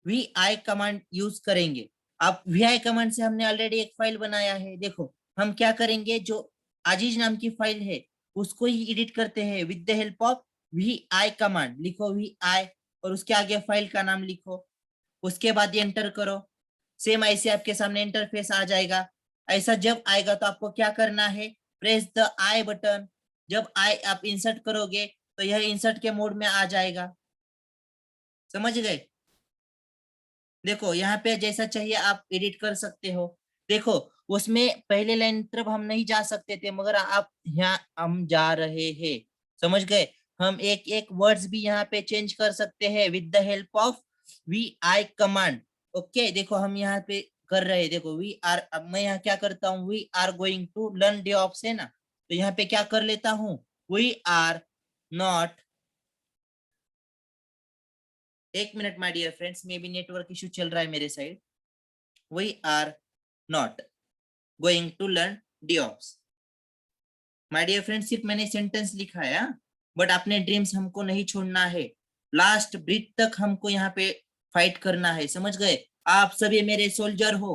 वी आई कमांड यूज करेंगे। अब वी आई कमांड से हमने ऑलरेडी एक फाइल बनाया है, देखो हम क्या करेंगे, जो अजीज नाम की फाइल है उसको ही एडिट करते हैं with the help of V I command. लिखो वी आई और उसके आगे फाइल का नाम लिखो, उसके बाद एंटर करो। सेम ऐसे आपके सामने इंटरफेस आ जाएगा। ऐसा जब आएगा तो आपको क्या करना है, प्रेस द आई बटन। जब आई आप इंसर्ट करोगे तो यह इंसर्ट के मोड में आ जाएगा, समझ गए? देखो यहाँ पे जैसा चाहिए आप एडिट कर सकते हो। देखो उसमें पहले लाइन तरफ हम नहीं जा सकते थे, मगर आप यहाँ हम जा रहे हैं, समझ गए? हम एक एक वर्ड्स भी यहाँ पे चेंज कर सकते हैं with the help of V I command. Okay देखो हम यहाँ पे कर रहे हैं, देखो वी आर, अब मैं यहाँ क्या करता हूँ, we are going to learn DevOps है ना, तो यहाँ पे क्या कर लेता हूँ, वी आर नॉट, एक minute my dear friends, maybe network issue चल रहा है मेरे side. We are not going to learn DevOps। My dear friends सिर्फ मैंने सेंटेंस लिखा है, बट अपने ड्रीम्स हमको नहीं छोड़ना है, लास्ट ब्रीथ तक हमको यहाँ पे फाइट करना है, समझ गए? आप सभी मेरे सोल्जर हो।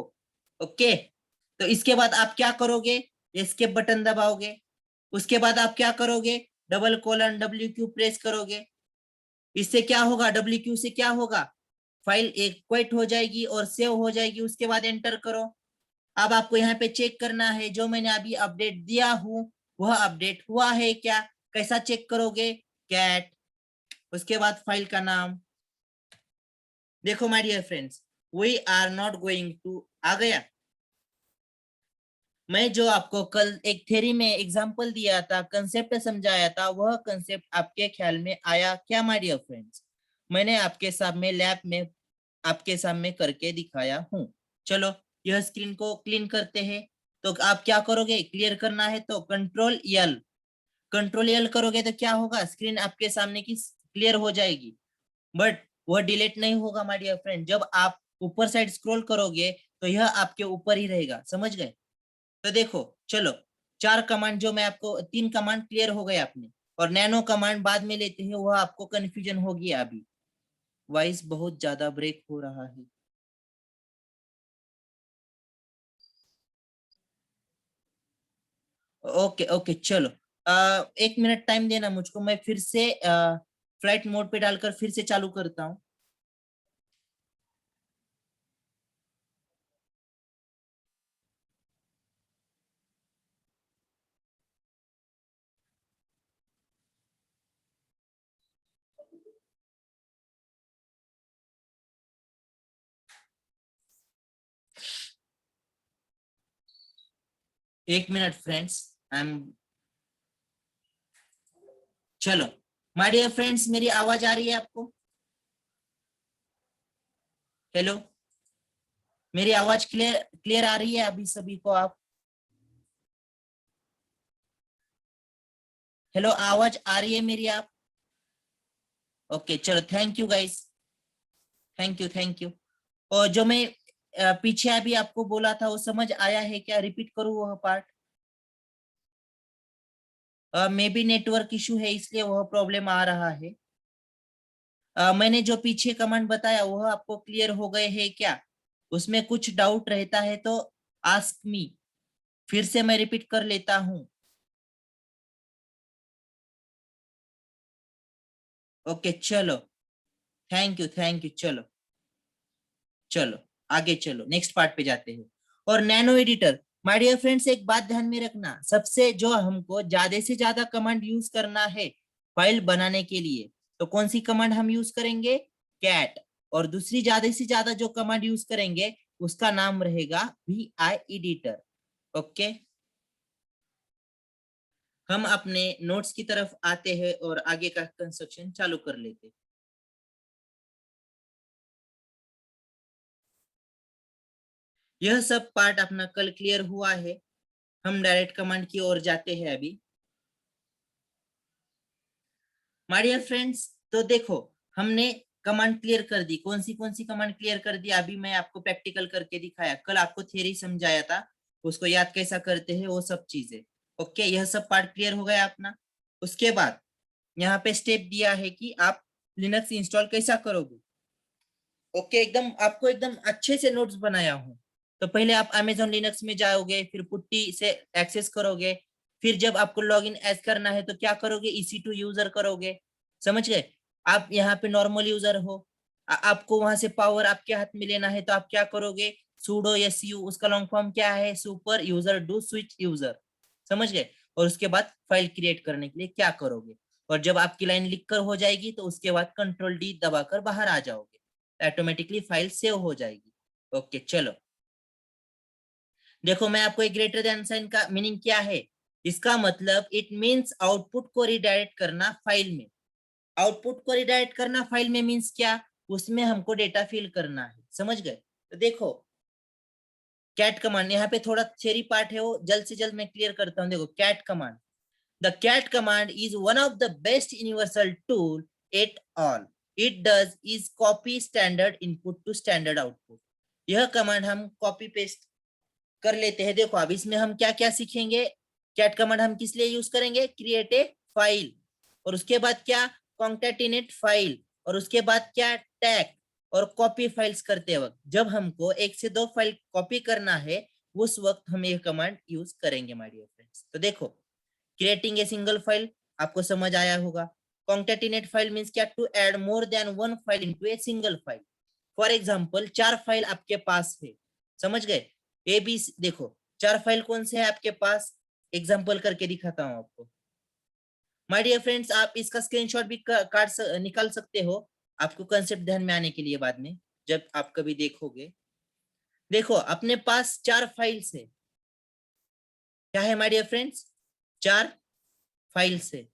ओके तो इसके बाद आप क्या करोगे, एस्केप बटन दबाओगे, उसके बाद आप क्या करोगे, डबल कोलन WQ प्रेस करोगे। इससे क्या होगा, WQ से क्या होगा, फाइल एक क्विट हो जाएगी और सेव हो जाएगी। उसके बाद एंटर करो। अब आपको यहाँ पे चेक करना है जो मैंने अभी अपडेट दिया हूँ वह अपडेट हुआ है क्या, कैसा चेक करोगे, कैट, उसके बाद फाइल का नाम। देखो my dear friends, we are not going to आ गया। मैं जो आपको कल एक थ्योरी में एग्जांपल दिया था, कंसेप्ट समझाया था, वह कंसेप्ट आपके ख्याल में आया क्या माय डियर फ्रेंड्स? मैंने आपके सामने लैब में आपके सामने करके दिखाया हूँ। चलो यह स्क्रीन को क्लीन करते हैं। तो आप क्या करोगे, क्लियर करना है तो कंट्रोल एल, कंट्रोल एल करोगे तो क्या होगा, स्क्रीन आपके सामने की क्लियर हो जाएगी, बट वह डिलीट नहीं होगा माय डियर फ्रेंड। जब आप ऊपर साइड स्क्रॉल करोगे तो यह आपके ऊपर ही रहेगा, समझ गए? तो देखो चलो, चार कमांड जो मैं आपको, तीन कमांड क्लियर हो गए आपने, और नैनो कमांड बाद में लेते हैं, वह आपको कंफ्यूजन होगी अभी। वॉइस बहुत ज्यादा ब्रेक हो रहा है। ओके ओके चलो, एक मिनट टाइम देना मुझको, मैं फिर से फ्लाइट मोड पे डालकर फिर से चालू करता हूँ। एक मिनट फ्रेंड्स, आई एम, चलो माय डियर फ्रेंड्स मेरी आवाज आ रही है आपको? हेलो, मेरी आवाज क्लियर क्लियर आ रही है अभी सभी को? आप हेलो, आवाज आ रही है मेरी आप? ओके चलो, thank you guys, thank you thank you. और जो मैं पीछे अभी आपको बोला था वो समझ आया है क्या, रिपीट करूँ वह part? May be network issue है इसलिए वह प्रॉब्लम आ रहा है। मैंने जो पीछे कमांड बताया वह आपको क्लियर हो गए हैं क्या? उसमें कुछ डाउट रहता है तो आस्क मी, फिर से मैं रिपीट कर लेता हूं। ओके चलो, थैंक यू, चलो चलो आगे चलो, नेक्स्ट पार्ट पे जाते हैं। और nano editor, my dear friends, एक बात ध्यान में रखना, सबसे जो हमको ज्यादा से ज्यादा कमांड यूज करना है फाइल बनाने के लिए, तो कौन सी कमांड हम यूज करेंगे? कैट। और दूसरी ज्यादा से ज्यादा जो कमांड यूज करेंगे उसका नाम रहेगा VI एडिटर। ओके, हम अपने नोट्स की तरफ आते हैं और आगे का कंस्ट्रक्शन चालू कर लेते हैं। यह सब पार्ट अपना कल क्लियर हुआ है। हम डायरेक्ट कमांड की ओर जाते हैं अभी। माय डियर फ्रेंड्स, तो देखो, हमने कमांड क्लियर कर दी। कौन सी कमांड क्लियर कर दी? अभी मैं आपको प्रैक्टिकल करके दिखाया, कल आपको थियरी समझाया था, उसको याद कैसा करते हैं वो सब चीजें। ओके, यह सब पार्ट क्लियर हो गया अपना। उसके बाद यहाँ पे स्टेप दिया है कि आप लिनक्स इंस्टॉल कैसा करोगे। ओके, एकदम आपको एकदम अच्छे से नोट्स बनाया हूँ। तो पहले आप अमेजोन लिनक्स में जाओगे, फिर पुट्टी से एक्सेस करोगे, फिर जब आपको लॉगिन एज करना है तो क्या करोगे? EC2 यूजर करोगे। समझ गए? आप यहाँ पे नॉर्मल यूजर हो, आपको वहां से पावर आपके हाथ में लेना है तो आप क्या करोगे? sudo su, उसका लॉन्ग फॉर्म क्या है? Super user do switch user. समझ गए? और उसके बाद फाइल क्रिएट करने के लिए क्या करोगे? और जब आपकी लाइन लिख कर हो जाएगी तो उसके बाद कंट्रोल D दबाकर बाहर आ जाओगे, ऑटोमेटिकली फाइल सेव हो जाएगी। ओके चलो, देखो मैं आपको एक ग्रेटर देन साइन का मीनिंग क्या है। इसका मतलब इट मींस आउटपुट को रिडायरेक्ट करना फाइल में। आउटपुट को रिडायरेक्ट करना फाइल में मींस क्या? उसमें हमको डेटा फिल करना है। समझ गए? तो देखो, कैट कमांड, यहाँ पे थोड़ा थ्योरी पार्ट है, वो जल्द से जल्द मैं क्लियर करता हूँ। देखो, cat command, the cat command is one of the best universal tool at all. It does is copy standard input to standard output. यह कमांड हम कॉपी पेस्ट कर लेते हैं। देखो, अब इसमें हम क्या क्या सीखेंगे। कैट कमांड हम किस लिए यूज करेंगे? क्रिएट ए फाइल, और उसके बाद क्या? कॉन्केटिनेट फाइल, और उसके बाद क्या? टैग। और कॉपी फाइल्स करते वक्त जब हमको एक से दो फाइल कॉपी करना है, उस वक्त हम ये कमांड यूज करेंगे माय डियर फ्रेंड्स। तो देखो, क्रिएटिंग ए सिंगल फाइल आपको समझ आया होगा। कॉन्केटिनेट फाइल मींस क्या? To add more than one file into a single file. For example, 4 file आपके पास है। समझ गए? ए बी, देखो 4 फाइल कौन से है आपके पास, एग्जांपल करके दिखाता हूं आपको। माय डियर फ्रेंड्स, आप इसका स्क्रीनशॉट भी निकाल सकते हो, आपको कंसेप्ट ध्यान में आने के लिए बाद में जब आप कभी देखोगे। देखो, अपने पास 4 फाइल्स है। क्या है माय डियर फ्रेंड्स? 4 फाइल्स है।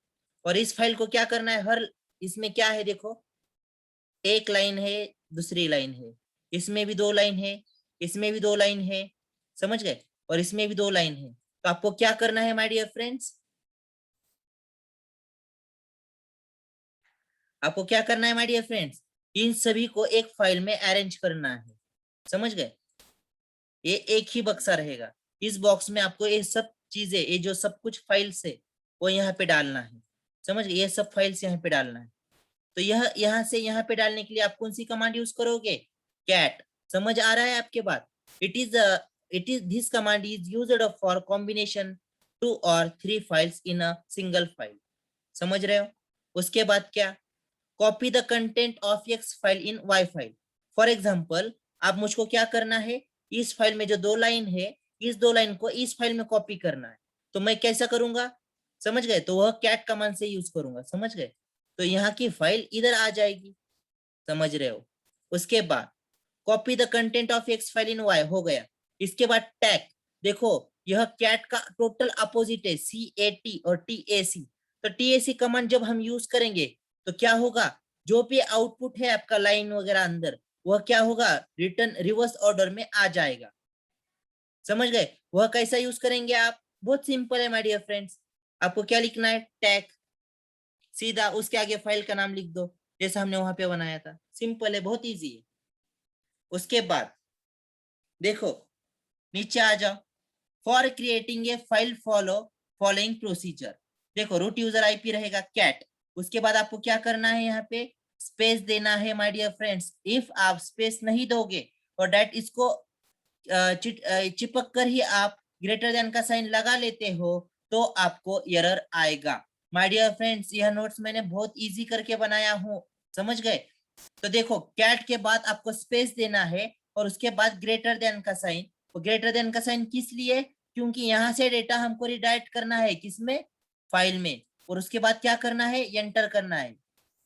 और इस फाइल को क्या करना है? हर इसमें क्या है? देखो, एक लाइन है, दूसरी लाइन है, इसमें भी 2 लाइन है, इसमें भी 2 लाइन है। समझ गए? और इसमें भी 2 लाइन है। तो आपको क्या करना है माय डियर फ्रेंड्स? आपको क्या करना है माय डियर फ्रेंड्स? इन सभी को एक फाइल में अरेंज करना है। समझ गए? ये एक ही बक्सा रहेगा। इस बॉक्स में आपको ये सब चीजें, ये जो सब कुछ फाइल्स है वो यहाँ पे डालना है। समझ गए? ये सब फाइल्स यहाँ पे डालना है। तो यह यहाँ से यहाँ पे डालने के लिए आप कौन सी कमांड यूज करोगे? कैट। समझ आ रहा है आपके बात? It is this command is used for combination 2 और 3 files in a single file. समझ रहे हो? उसके बाद क्या? Copy the content of X file in Y file. For example, आप मुझको क्या करना है? इस फाइल में जो 2 लाइन है, इस 2 लाइन को इस फाइल में कॉपी करना है। तो मैं कैसा करूंगा? समझ गए? तो वह कैट कमांड से यूज करूंगा। समझ गए? तो यहाँ की फाइल इधर आ जाएगी। समझ रहे हो? उसके बाद copy the content of X file in Y हो गया। इसके बाद टैग। देखो, यह कैट का टोटल अपोजिट है, CAT और TAC। तो TAC कमांड जब हम यूज करेंगे तो क्या होगा? जो भी आउटपुट है आपका लाइन वगैरह अंदर, वह क्या होगा? रिटर्न रिवर्स ऑर्डर में आ जाएगा। समझ गए? वह कैसा यूज करेंगे आप? बहुत सिंपल है माय डियर फ्रेंड्स। आपको क्या लिखना है? टैग, सीधा उसके आगे फाइल का नाम लिख दो, जैसा हमने वहां पे बनाया था। सिंपल है, बहुत इजी है। उसके बाद देखो, नीचे आ जाओ। For creating a file follow following procedure. देखो, रूट यूजर IP रहेगा कैट। उसके बाद आपको क्या करना है? यहाँ पे स्पेस देना है माय डियर फ्रेंड्स। इफ आप स्पेस नहीं दोगे और डेट इसको चिपक कर ही आप ग्रेटर देन का साइन लगा लेते हो तो आपको एरर आएगा। माय डियर फ्रेंड्स, यह नोट्स मैंने बहुत इजी करके बनाया हूँ, समझ गए। तो देखो कैट के बाद आपको स्पेस देना है और उसके बाद ग्रेटर देन का साइन। तो ग्रेटर देन का साइन किस लिए? क्योंकि यहाँ से डेटा हमको रिडायरेक्ट करना है किसमें? फाइल में। और उसके बाद क्या करना है? एंटर करना है।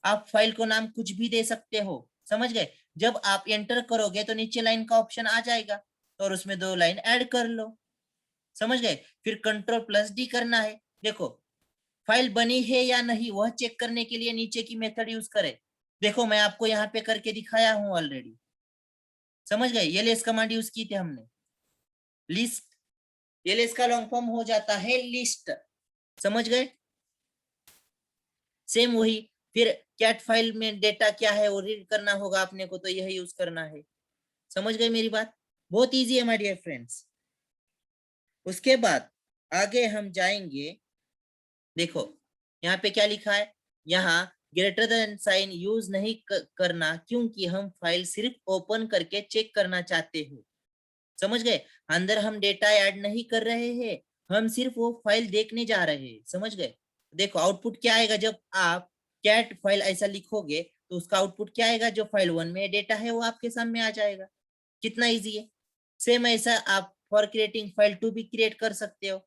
आप फाइल को नाम कुछ भी दे सकते हो, समझ गए। जब आप एंटर करोगे तो नीचे लाइन का ऑप्शन आ जाएगा और उसमें 2 लाइन ऐड कर लो, समझ गए। फिर कंट्रोल+D करना है। देखो फाइल बनी है या नहीं वह चेक करने के लिए नीचे की मेथड यूज करें। देखो मैं आपको यहाँ पे करके दिखाया हूं ऑलरेडी, समझ गए। एलएस कमांड यूज की थी हमने, लिस्ट। एलएस का लॉन्ग फॉर्म हो जाता है लिस्ट, समझ गए। सेम वही। फिर कैट फाइल में डेटा क्या है वो रीड करना होगा अपने को, तो यह यूज करना है, समझ गए मेरी बात। बहुत इजी है माय डियर फ्रेंड्स। उसके बाद आगे हम जाएंगे। देखो यहाँ पे क्या लिखा है, यहाँ ग्रेटर देन साइन यूज नहीं करना क्योंकि हम फाइल सिर्फ ओपन करके चेक करना चाहते हो, समझ गए। अंदर हम डेटा ऐड नहीं कर रहे हैं, हम सिर्फ वो फाइल देखने जा रहे हैं, समझ गए। देखो आउटपुट क्या आएगा जब आप कैट फाइल ऐसा लिखोगे तो उसका आउटपुट क्या आएगा? जो फाइल 1 में डेटा है वो आपके सामने आ जाएगा। कितना इजी है। सेम ऐसा आप फॉर क्रिएटिंग फाइल 2 भी क्रिएट कर सकते हो।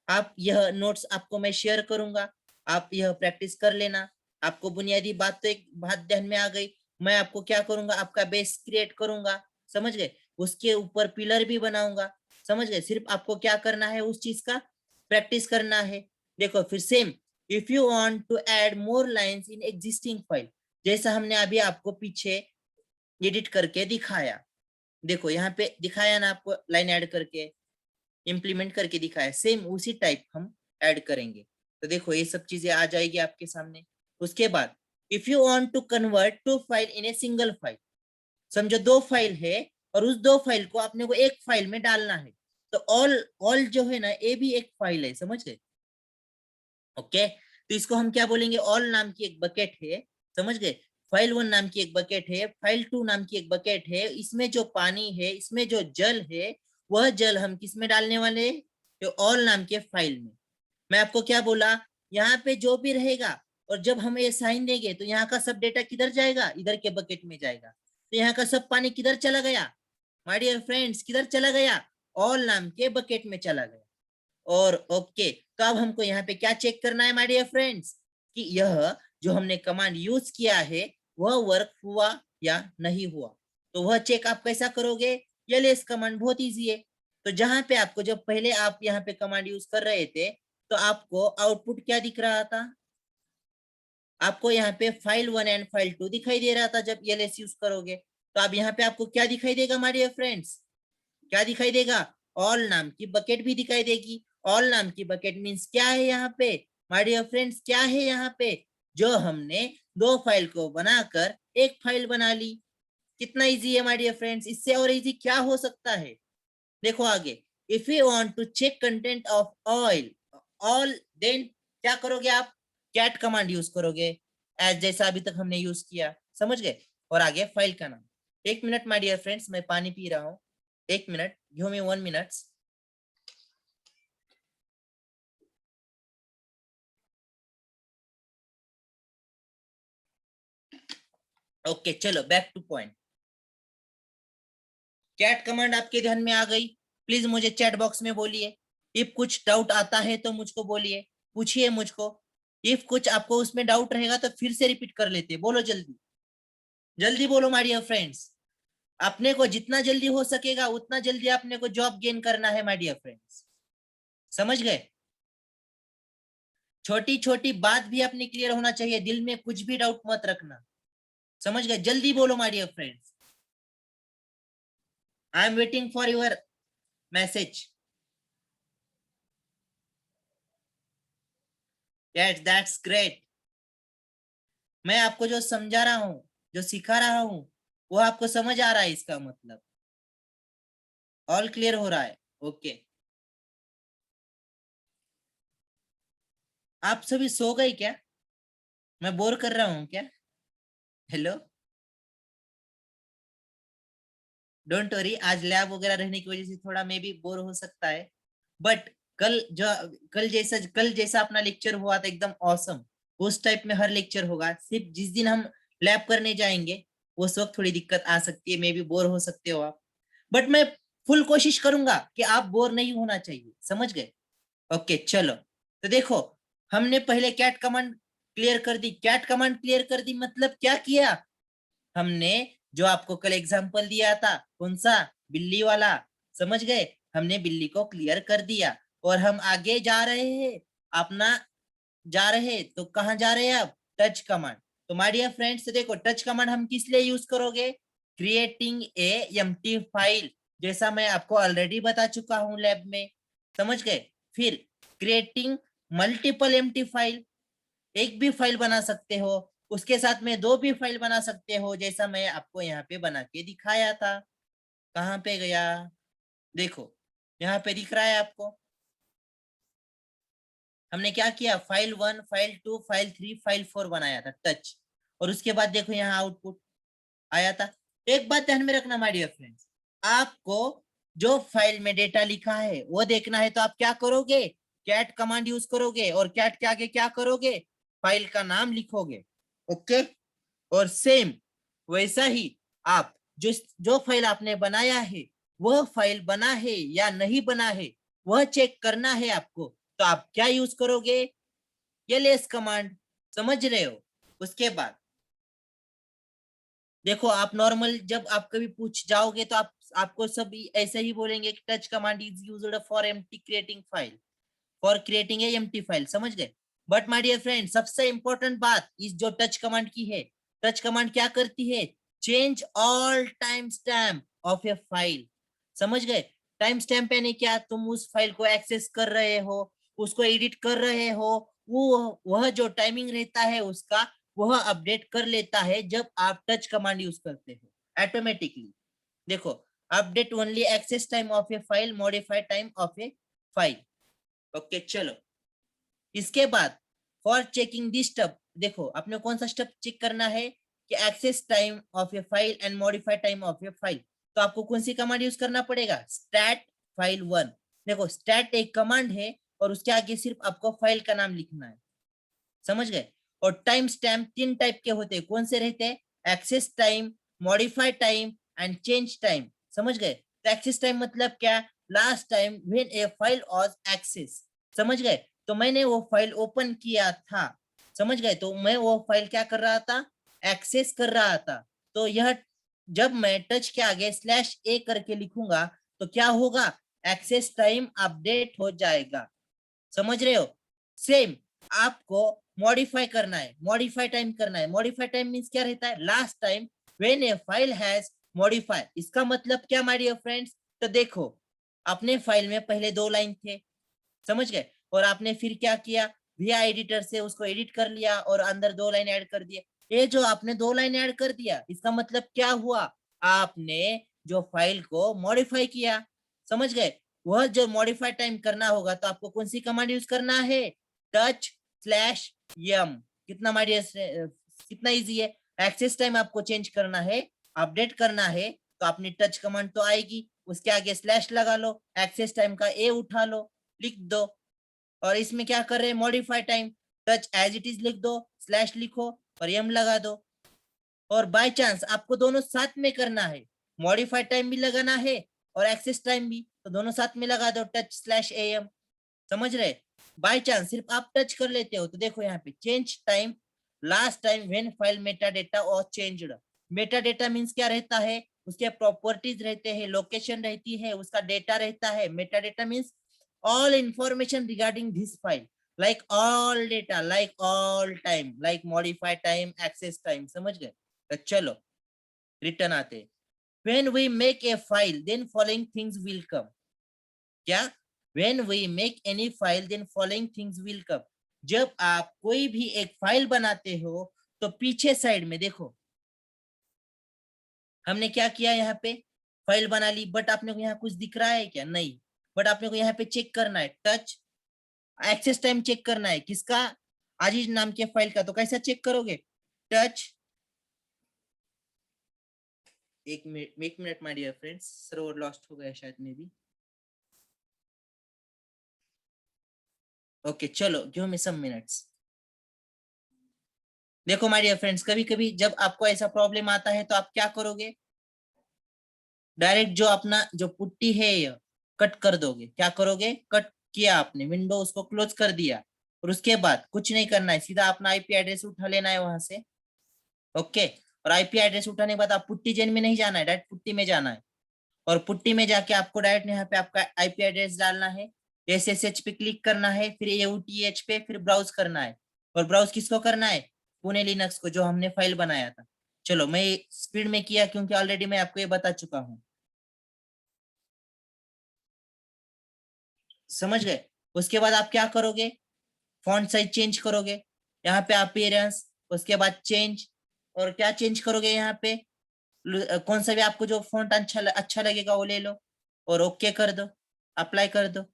आप यह नोट्स आपको मैं शेयर करूंगा, आप यह प्रैक्टिस कर लेना। आपको बुनियादी बात तो एक बात ध्यान में आ गई। मैं आपको क्या करूंगा, आपका बेस क्रिएट करूंगा, समझ गए। उसके ऊपर पिलर भी बनाऊंगा, समझ गए। सिर्फ आपको क्या करना है, उस चीज का प्रैक्टिस करना है। देखो फिर same, if you want to add more lines in existing file, जैसा हमने अभी आपको पीछे एडिट करके दिखाया। देखो यहाँ पे दिखाया ना आपको, लाइन ऐड करके इम्प्लीमेंट करके दिखाया, सेम उसी टाइप हम ऐड करेंगे। तो देखो ये सब चीजें आ जाएगी आपके सामने। उसके बाद if you want to convert to file in a single file, समझो 2 फाइल है और उस 2 फाइल को आपने को एक फाइल में डालना है। तो ऑल ऑल जो है ना ये भी एक फाइल है, समझ गए। ओके, तो इसको हम क्या बोलेंगे? ऑल नाम की एक बकेट है, समझ गए। फाइल 1 नाम की एक बकेट है, फाइल 2 नाम की एक बकेट है। इसमें जो पानी है, इसमें जो जल है, वह जल हम किस में डालने वाले? तो ऑल नाम के फाइल में। मैं आपको क्या बोला, यहाँ पे जो भी रहेगा और जब हम ये साइन देंगे तो यहाँ का सब डेटा किधर जाएगा? इधर के बकेट में जाएगा। तो यहाँ का सब पानी किधर चला गया माय डियर फ्रेंड्स? किधर चला गया? ऑल नाम के बकेट में चला गया। और ओके, तो अब हमको यहाँ पे क्या चेक करना है माय डियर फ्रेंड्स, कि यह जो हमने कमांड यूज किया है वह वर्क हुआ या नहीं हुआ। तो वह चेक आप कैसा करोगे? एलएस कमांड, बहुत इजी है। तो जहां पे आपको, जब पहले आप यहाँ पे कमांड यूज कर रहे थे तो आपको आउटपुट क्या दिख रहा था? आपको यहाँ पे फाइल 1 एंड फाइल 2 दिखाई दे रहा था जब एलएस यूज करोगे। तो अब यहाँ पे आपको क्या दिखाई देगा माय डियर फ्रेंड्स? क्या दिखाई देगा? ऑल नाम की बकेट भी दिखाई देगी। ऑल नाम की बकेट मींस क्या है यहाँ पे माय डियर फ्रेंड्स? क्या है यहाँ पे? जो हमने 2 फाइल को बनाकर एक फाइल बना ली। कितना इजी है माय डियर फ्रेंड्स, इससे और इजी क्या हो सकता है? देखो आगे, if you want to check content of oil all, then क्या करोगे आप? कैट कमांड यूज करोगे, एज जैसा अभी तक हमने यूज किया, समझ गए। और आगे फाइल का नाम। 1 मिनट माय डियर फ्रेंड्स, मैं पानी पी रहा हूँ। 1 minute, give me 1 minute. Okay चलो back to point. Cat command आपके ध्यान में आ गई? प्लीज मुझे चैट बॉक्स में बोलिए। इफ कुछ डाउट आता है तो मुझको बोलिए, पूछिए मुझको। इफ कुछ आपको उसमें डाउट रहेगा तो फिर से रिपीट कर लेते, बोलो जल्दी, जल्दी बोलो माय डियर फ्रेंड्स। अपने को जितना जल्दी हो सकेगा उतना जल्दी अपने को जॉब गेन करना है माय डियर फ्रेंड्स, समझ गए। छोटी छोटी बात भी अपनी क्लियर होना चाहिए, दिल में कुछ भी डाउट मत रखना, समझ गए। जल्दी बोलो my dear friends, I am waiting for your message. That's great. मैं आपको जो समझा रहा हूँ, जो सिखा रहा हूँ, वो आपको समझ आ रहा है, इसका मतलब ऑल क्लियर हो रहा है। ओके, आप सभी सो गए क्या? मैं बोर कर रहा हूँ क्या? हेलो, डोंट वरी, आज लैब वगैरह रहने की वजह से थोड़ा मे भी बोर हो सकता है, बट कल जो कल जैसा अपना लेक्चर हुआ था एकदम ऑसम, उस टाइप में हर लेक्चर होगा। सिर्फ जिस दिन हम लैब करने जाएंगे उस वक्त थोड़ी दिक्कत आ सकती है, मे भी बोर हो सकते हो आप, बट मैं फुल कोशिश करूंगा कि आप बोर नहीं होना चाहिए, समझ गए? ओके चलो, तो देखो हमने पहले कैट कमांड क्लियर कर दी। कैट कमांड क्लियर कर दी मतलब क्या किया हमने? जो आपको कल एग्जांपल दिया था, कौन सा? बिल्ली वाला, समझ गए? हमने बिल्ली को क्लियर कर दिया और हम आगे जा रहे हैं अपना, जा रहे हैं तो कहाँ जा रहे हैं अब? Touch command. तो माय डियर फ्रेंड्स देखो, टच कमांड हम किस लिए यूज करोगे? क्रिएटिंग ए एम्प्टी फाइल, जैसा मैं आपको ऑलरेडी बता चुका हूं लैब में, समझ गए? फिर क्रिएटिंग मल्टीपल एम्प्टी फाइल, एक भी फाइल बना सकते हो, उसके साथ में दो भी फाइल बना सकते हो, जैसा मैं आपको यहाँ पे बना के दिखाया था। कहाँ पे गया? देखो यहाँ पे दिख रहा है आपको। हमने क्या किया? फाइल 1, फाइल 2, फाइल 3, फाइल 4 बनाया था टच, और उसके बाद देखो यहाँ आउटपुट आया था। एक बात ध्यान में रखना माय डियर फ्रेंड्स, आपको जो फाइल में डेटा लिखा है वो देखना है तो आप क्या करोगे? कैट कमांड यूज करोगे, और कैट के आगे क्या करोगे? फाइल का नाम लिखोगे। ओके, और सेम वैसा ही आप जो फाइल आपने बनाया है, वह फाइल बना है या नहीं बना है वह चेक करना है आपको, तो आप क्या यूज करोगे? एलएस कमांड, समझ रहे हो? उसके बाद देखो आप नॉर्मल जब आप कभी पूछ जाओगे तो आपको सब ऐसे ही बोलेंगे कि touch command is used for empty creating file, for creating A empty file, समझ गए? बट माय डियर फ्रेंड, सबसे इंपॉर्टेंट बात इस जो टच कमांड की है, टच कमांड क्या करती है? Change all time stamp of a file, समझ गए? टाइम स्टैम्प यानी क्या? तुम उस फाइल को एक्सेस कर रहे हो, उसको एडिट कर रहे हो, वो वह जो टाइमिंग रहता है उसका, वह अपडेट कर लेता है जब आप टच कमांड यूज करते हो ऑटोमेटिकली। देखो, update only access time of a file, modify time of a file. Okay चलो, इसके बाद फॉर चेकिंग दिस स्टेप, देखो आपने कौन सा स्टेप चेक करना है कि access time of a file and modify time of a file, तो आपको कौन सी कमांड यूज करना पड़ेगा? Stat file 1। देखो स्टैट एक कमांड है और उसके आगे सिर्फ आपको फाइल का नाम लिखना है, समझ गए? और टाइम स्टैम्प तीन टाइप के होते हैं, कौन से रहते हैं? Access time, modify time and change time, समझ गए? तो एक्सेस टाइम मतलब क्या? Last time when a file was access, समझ गए? तो मैंने वो फाइल ओपन किया था, समझ गए? तो मैं वो फाइल क्या कर रहा था? एक्सेस कर रहा था। तो यह जब मैं टच के आगे स्लैश ए करके लिखूंगा तो क्या होगा? एक्सेस टाइम अपडेट हो जाएगा, समझ रहे हो? सेम आपको मॉडिफाई करना है, मॉडिफाई टाइम करना है। मॉडिफाई टाइम मींस क्या रहता है? Last time when a file has modify. इसका मतलब क्या माय डियर फ्रेंड्स? तो देखो अपने फाइल में पहले 2 लाइन थे, समझ गए? और आपने फिर क्या किया? वीआ एडिटर से उसको एडिट कर लिया और अंदर 2 लाइन ऐड कर दिए। ये जो आपने 2 लाइन ऐड कर दिया, इसका मतलब क्या हुआ? आपने जो फाइल को मॉडिफाई किया, समझ गए? वह जो मॉडिफाई टाइम करना होगा तो आपको कौन सी कमांड यूज करना है? टच स्लैश यम। कितना माय डियर, कितना इजी है? एक्सेस टाइम आपको चेंज करना है, अपडेट करना है, तो आपने टच कमांड तो आएगी, उसके आगे स्लैश लगा लो, एक्सेस टाइम का ए उठा लो, लिख दो। और इसमें क्या कर रहे हैं? Modify time, touch as it is लिख दो, स्लैश लिखो और यम लगा दो। और बाय चांस आपको दोनों साथ में करना है, मॉडिफाई टाइम भी लगाना है और एक्सेस टाइम भी, तो दोनों साथ में लगा दो, टच स्लैश एम, समझ रहे? बाय चांस सिर्फ आप टच कर लेते हो तो देखो यहाँ पे change time last time when file Meta data और चेंज्ड। मेटा डेटा मीन्स क्या रहता है? उसके प्रॉपर्टीज रहते हैं, लोकेशन रहती है, उसका डेटा रहता है। Meta data means all information regarding this file, like all data, like all time, like modify time, access time, समझ गए? तो चलो रिटर्न आते। when we make a file then following things will come। क्या? when we make any file then following things will come। जब आप कोई भी एक फाइल बनाते हो तो पीछे साइड में देखो हमने क्या किया, यहाँ पे फाइल बना ली, बट आपने को यहाँ कुछ दिख रहा है क्या? नहीं। बट आपने को यहाँ पे चेक करना है, टच एक्सेस टाइम चेक करना है, किसका? आजीज नाम के फाइल का। तो कैसा चेक करोगे? टच एक minute my dear friends, server lost हो गया शायद में भी। ओके चलो, गिव मी सम मिनट्स। देखो माय डियर फ्रेंड्स, कभी कभी जब आपको ऐसा प्रॉब्लम आता है तो आप क्या करोगे, डायरेक्ट जो अपना जो पुट्टी है ये कट कर दोगे। क्या करोगे, कट किया आपने, विंडो उसको क्लोज कर दिया, और उसके बाद कुछ नहीं करना है, सीधा अपना आईपी एड्रेस उठा लेना है वहां से। ओके, और आईपी एड्रेस उठाने के बाद आप पुट्टी जेन में नहीं जाना है, डायरेक्ट पुट्टी में जाना है। और पुट्टी में जाके आपको डायरेक्ट यहाँ पे आपका आईपी एड्रेस डालना है, एसएसएच पे क्लिक करना है, फिर एयूटीएच पे, फिर ब्राउज करना है। और ब्राउज किसको करना है, पुणे लिनक्स को, जो हमने फाइल बनाया था। चलो मैं स्पीड में किया क्योंकि ऑलरेडी मैं आपको ये बता चुका हूँ। समझ गए। उसके बाद आप क्या करोगे, फॉन्ट साइज चेंज करोगे, यहाँ पे अपीयरेंस, उसके बाद चेंज। और क्या चेंज करोगे यहाँ पे, कौन सा भी आपको जो फॉन्ट अच्छा लगेगा वो ले लो, और ओके कर दो, अप्लाई कर दो।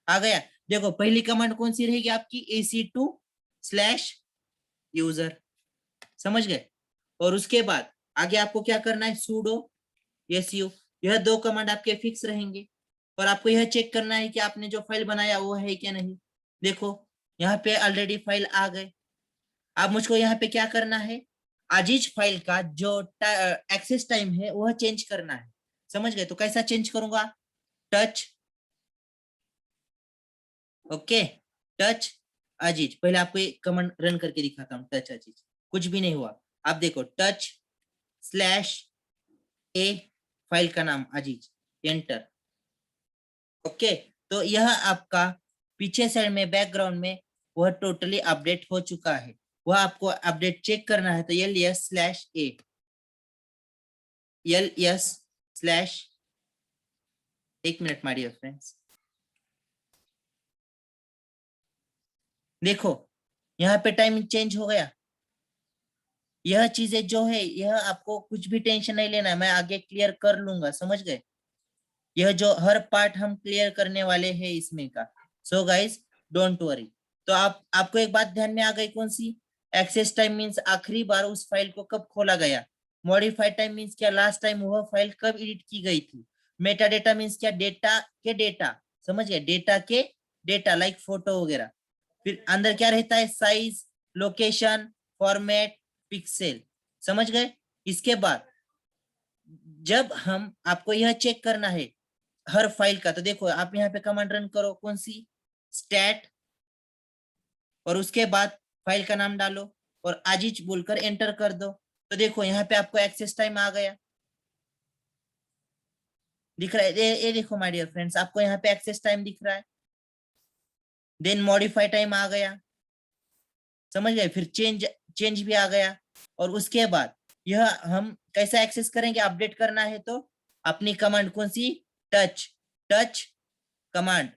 आ गया। देखो पहली कमांड कौन सी रहेगी आपकी, AC2/user। समझ गए। और उसके बाद आगे आपको क्या करना है, sudo su। यह दो कमांड आपके फिक्स रहेंगे। और आपको यह चेक करना है कि आपने जो फाइल बनाया वो है क्या नहीं। देखो यहाँ पे ऑलरेडी फाइल आ गए। अब मुझको यहाँ पे क्या करना है, आजीज फाइल का जो एक्सेस टाइम है वह चेंज करना है। समझ गए। तो कैसा चेंज करूंगा, टच, ओके, टच अजीज। पहले आपको ये कमांड रन करके दिखाता हूँ, टच अजीज, कुछ भी नहीं हुआ। आप देखो, टच स्लैश ए, फाइल का नाम अजीज, एंटर। ओके, तो यह आपका पीछे साइड में बैकग्राउंड में वह टोटली अपडेट हो चुका है। वह आपको अपडेट चेक करना है तो ls/a एक मिनट माय डियर फ्रेंड्स। देखो यहाँ पे टाइम चेंज हो गया। यह चीजें जो है, यह आपको कुछ भी टेंशन नहीं लेना है, मैं आगे क्लियर कर लूंगा। समझ गए। यह जो हर पार्ट हम क्लियर करने वाले हैं इसमें का। So guys don't worry. तो आपको एक बात ध्यान में आ गई, कौन सी, एक्सेस टाइम मींस आखिरी बार उस फाइल को कब खोला गया। मॉडिफाइड टाइम मींस क्या, लास्ट टाइम वह फाइल कब एडिट की गई थी। मेटा डेटा मींस क्या, डेटा के डेटा। समझ गए, डेटा के डेटा लाइक फोटो वगैरह। फिर अंदर क्या रहता है, साइज, लोकेशन, फॉर्मेट, पिक्सेल। समझ गए। इसके बाद जब हम आपको यह चेक करना है हर फाइल का, तो देखो आप यहाँ पे कमांड रन करो, कौन सी, स्टैट, और उसके बाद फाइल का नाम डालो और आजीज बोलकर एंटर कर दो। तो देखो यहाँ पे आपको एक्सेस टाइम आ गया, दिख रहा है, ये देखो माय डियर फ्रेंड्स, आपको यहाँ पे एक्सेस टाइम दिख रहा है। देन मॉडिफाई टाइम आ गया। समझ गए। फिर चेंज चेंज भी आ गया। और उसके बाद यह हम कैसा एक्सेस करेंगे, अपडेट करना है तो अपनी कमांड कौन सी, टच, टच कमांड।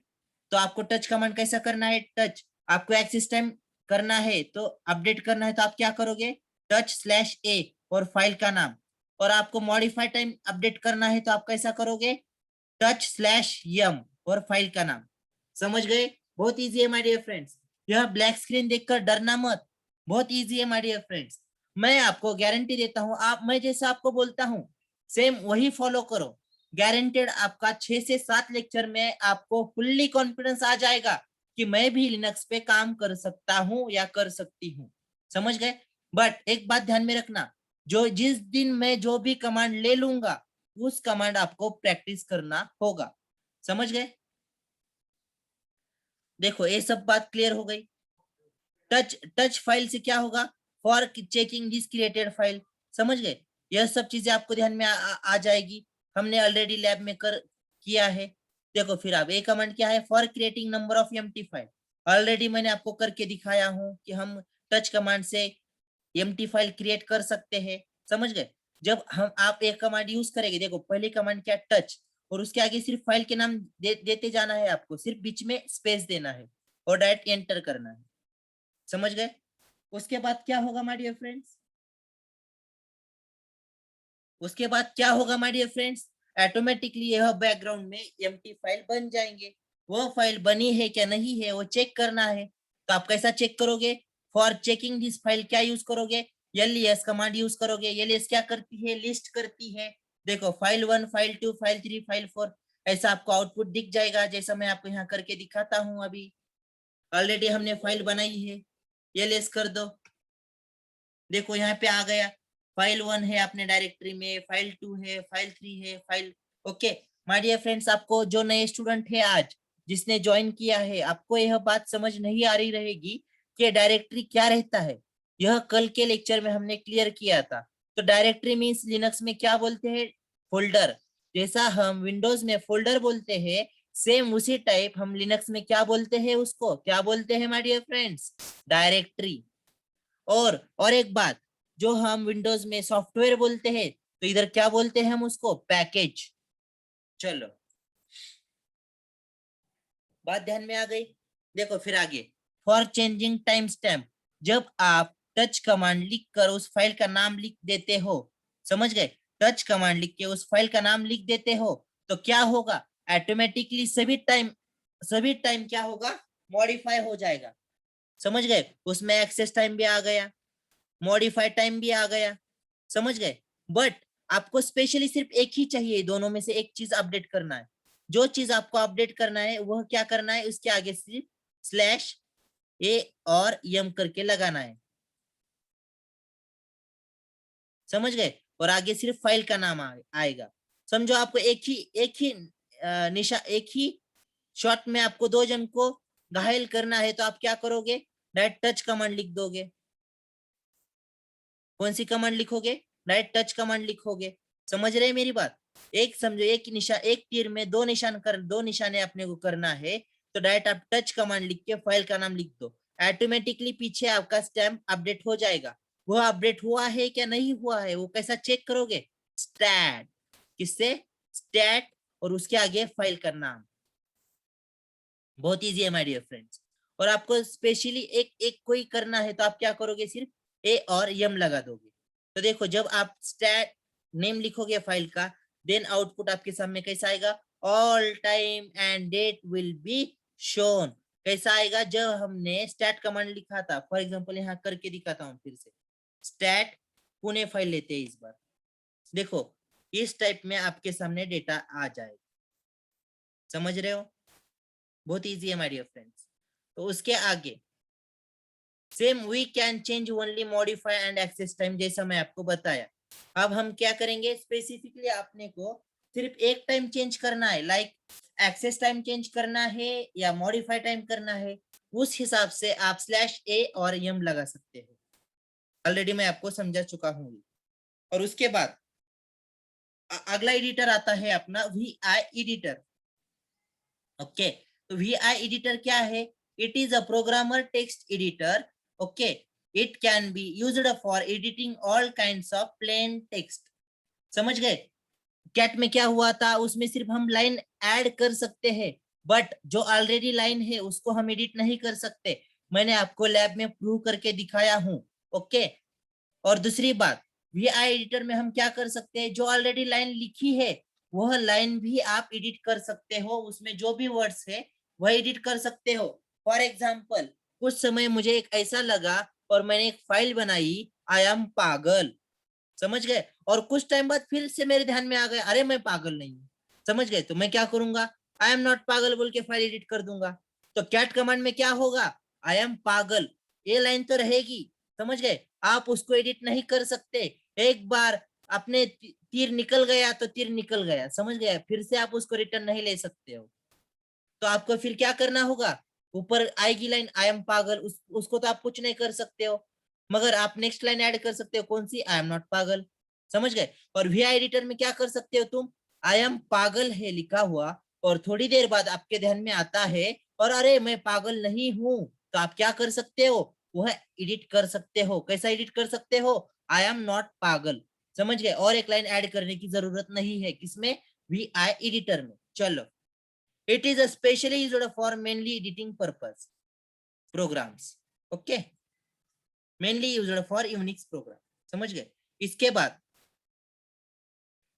तो आपको टच कमांड कैसा करना है, टच, आपको एक्सेस टाइम करना है तो अपडेट करना है तो आप क्या करोगे, टच/a और फाइल का नाम। और आपको मॉडिफाई टाइम अपडेट करना है तो आप कैसा करोगे, टच/m और फाइल का नाम। समझ गए। बहुत इजी है माय डियर फ्रेंड्स। यह ब्लैक स्क्रीन देखकर डरना मत, बहुत इजी है माय डियर फ्रेंड्स। मैं आपको गारंटी देता हूं, आप, मैं जैसा आपको बोलता हूं सेम वही फॉलो करो। गारंटेड आपका 6 से 7 लेक्चर में आपको फुल्ली कॉन्फिडेंस आ जाएगा कि मैं भी लिनक्स पे काम कर सकता हूं या कर सकती हूं। समझ गए। बट एक बात ध्यान में रखना, जो जिस दिन मैं जो भी कमांड ले लूंगा उस कमांड आपको प्रैक्टिस करना होगा। समझ गए। देखो ये सब बात क्लियर हो गई। टच टच फाइल से क्या होगा, for checking this created file. समझ गए। यह सब चीजें आपको ध्यान में आ जाएगी, हमने ऑलरेडी लैब में कर किया है। देखो फिर आप, एक कमांड क्या है, for creating number of empty file. Already मैंने आपको करके दिखाया हूं कि हम टच कमांड से एम्प्टी फाइल क्रिएट कर सकते हैं। समझ गए। जब हम आप एक कमांड यूज करेंगे, देखो पहली कमांड क्या, टच, और उसके आगे सिर्फ फाइल के नाम देते जाना है, आपको सिर्फ बीच में स्पेस देना है और डायरेक्ट एंटर करना है। समझ गए। उसके बाद क्या होगा माय डियर फ्रेंड्स, उसके बाद क्या होगा माय डियर फ्रेंड्स, ऑटोमेटिकली यह बैकग्राउंड में एम्प्टी फाइल बन जाएंगे। वो फाइल बनी है क्या नहीं है वो चेक करना है। तो आप कैसा चेक करोगे, फॉर चेकिंग दिस फाइल क्या यूज करोगे, ls कमांड यूज करोगे। ls क्या करती है, लिस्ट करती है देखो फाइल 1, फाइल 2, फाइल 3, फाइल 4, ऐसा आपको आउटपुट दिख जाएगा, जैसा मैं आपको यहाँ करके दिखाता हूँ। अभी ऑलरेडी हमने फाइल बनाई है, ये लेस कर दो। देखो यहाँ पे आ गया, फाइल 1 है अपने डायरेक्टरी में, फाइल 2 है, फाइल 3 है, file. Okay my dear friends, आपको जो नए स्टूडेंट है आज जिसने ज्वाइन किया है, आपको यह बात समझ नहीं आ रही रहेगी कि डायरेक्टरी क्या रहता है। यह कल के लेक्चर में हमने क्लियर किया था। तो डायरेक्टरी मीन्स लिनक्स में क्या बोलते हैं, फोल्डर। जैसा हम विंडोज में फोल्डर बोलते हैं, सेम उसी टाइप हम लिनक्स में क्या बोलते हैं, उसको क्या बोलते हैं माय डियर फ्रेंड्स, डायरेक्टरी। और एक बात, जो हम विंडोज में सॉफ्टवेयर बोलते हैं, तो इधर क्या बोलते हैं हम उसको, पैकेज। चलो बात ध्यान में आ गई। देखो फिर आगे, फॉर चेंजिंग टाइम स्टैम्प, जब आप टच कमांड लिख कर उस फाइल का नाम लिख देते हो, समझ गए, टच कमांड लिख के उस फाइल का नाम लिख देते हो, तो क्या होगा, ऑटोमेटिकली सभी टाइम क्या होगा, मॉडिफाई हो जाएगा। समझ गए, उसमें एक्सेस टाइम भी आ गया, मॉडिफाई टाइम भी आ गया, समझ गए। बट आपको स्पेशली सिर्फ एक ही चाहिए, दोनों में से एक चीज अपडेट करना है। जो चीज आपको अपडेट करना है वह क्या करना है, उसके आगे सिर्फ स्लैश ए और यम करके लगाना है, समझ गए। और आगे सिर्फ फाइल का नाम आएगा। समझो आपको एक ही शॉट में आपको दो जन को घायल करना है, तो आप क्या करोगे, डायरेक्ट टच कमांड लिख दोगे। कौन सी कमांड लिखोगे, डायरेक्ट टच कमांड लिखोगे। समझ रहे हैं मेरी बात, एक समझो, एक तीर में दो निशाने अपने को करना है, तो डायरेक्ट आप टच कमांड लिख के फाइल का नाम लिख दो, ऑटोमेटिकली पीछे आपका स्टैम्प अपडेट हो जाएगा। वो अपडेट हुआ है क्या नहीं हुआ है, वो कैसा चेक करोगे, स्टैट, किससे, स्टैट, और उसके आगे फाइल का नाम। बहुत इजी है माय डियर फ्रेंड्स। और आपको स्पेशली एक एक कोई करना है, तो आप क्या करोगे, सिर्फ ए और यम लगा दोगे। तो देखो जब आप स्टैट नेम लिखोगे फाइल का, देन आउटपुट आपके सामने कैसा आएगा, all time and date will be shown. कैसा आएगा, जब हमने स्टैट कमांड लिखा था, फॉर एग्जांपल यहाँ करके दिखाता हूँ फिर से, स्टैट पुणे फाइल लेते हैं इस बार। देखो इस टाइप में आपके सामने डेटा आ जाएगा, समझ रहे हो, बहुत इजी है माय डियर फ्रेंड्स। तो उसके आगे same we can change only modify and access time, जैसा मैं आपको बताया। अब हम क्या करेंगे, स्पेसिफिकली आपने को सिर्फ एक टाइम चेंज करना है, लाइक एक्सेस टाइम चेंज करना है या मॉडिफाई टाइम करना है, उस हिसाब से आप स्लैश ए और एम लगा सकते हो। ऑलरेडी मैं आपको समझा चुका हूँ। और उसके बाद अगला एडिटर आता है अपना वी आई एडिटर। ओके, तो वी आई एडिटर क्या है, it is a programmer text editor. Okay, it can be used for editing all kinds of plain text. समझ गए, कैट में क्या हुआ था, उसमें सिर्फ हम लाइन ऐड कर सकते हैं, बट जो ऑलरेडी लाइन है उसको हम एडिट नहीं कर सकते। मैंने आपको लैब में प्रूव करके दिखाया हूं। ओके, और दूसरी बात, वी आई एडिटर में हम क्या कर सकते हैं, जो ऑलरेडी लाइन लिखी है वह लाइन भी आप एडिट कर सकते हो, उसमें जो भी वर्ड्स है वह एडिट कर सकते हो। फॉर एग्जाम्पल, कुछ समय मुझे एक ऐसा लगा और मैंने एक फाइल बनाई, आई एम पागल, समझ गए, और कुछ टाइम बाद फिर से मेरे ध्यान में आ गया, अरे मैं पागल नहीं हूँ, समझ गए, तो मैं क्या करूंगा, आई एम नॉट पागल बोल के फाइल एडिट कर दूंगा। तो कैट कमांड में क्या होगा, आई एम पागल, ये लाइन तो रहेगी, समझ गए, आप उसको एडिट नहीं कर सकते। एक बार अपने तीर निकल गया तो तीर निकल गया, समझ गया, फिर से आप उसको रिटर्न नहीं ले सकते हो। तो आपको फिर क्या करना होगा, ऊपर आएगी लाइन आई एम पागल, उसको तो आप कुछ नहीं कर सकते हो, मगर आप नेक्स्ट लाइन ऐड कर सकते हो, कौन सी, आई एम नॉट पागल, समझ गए। और वी आई एडिटर में क्या कर सकते हो तुम, आई एम पागल है लिखा हुआ, और थोड़ी देर बाद आपके ध्यान में आता है और अरे मैं पागल नहीं हूं, तो आप क्या कर सकते हो, वह एडिट कर सकते हो। कैसा एडिट कर सकते हो, आई एम नॉट पागल, समझ गए, और एक लाइन ऐड करने की जरूरत नहीं है, किसमें, वी आई एडिटर में। चलो, it is especially used for mainly editing purpose programs. Okay, mainly used for Unix program, समझ गए। इसके बाद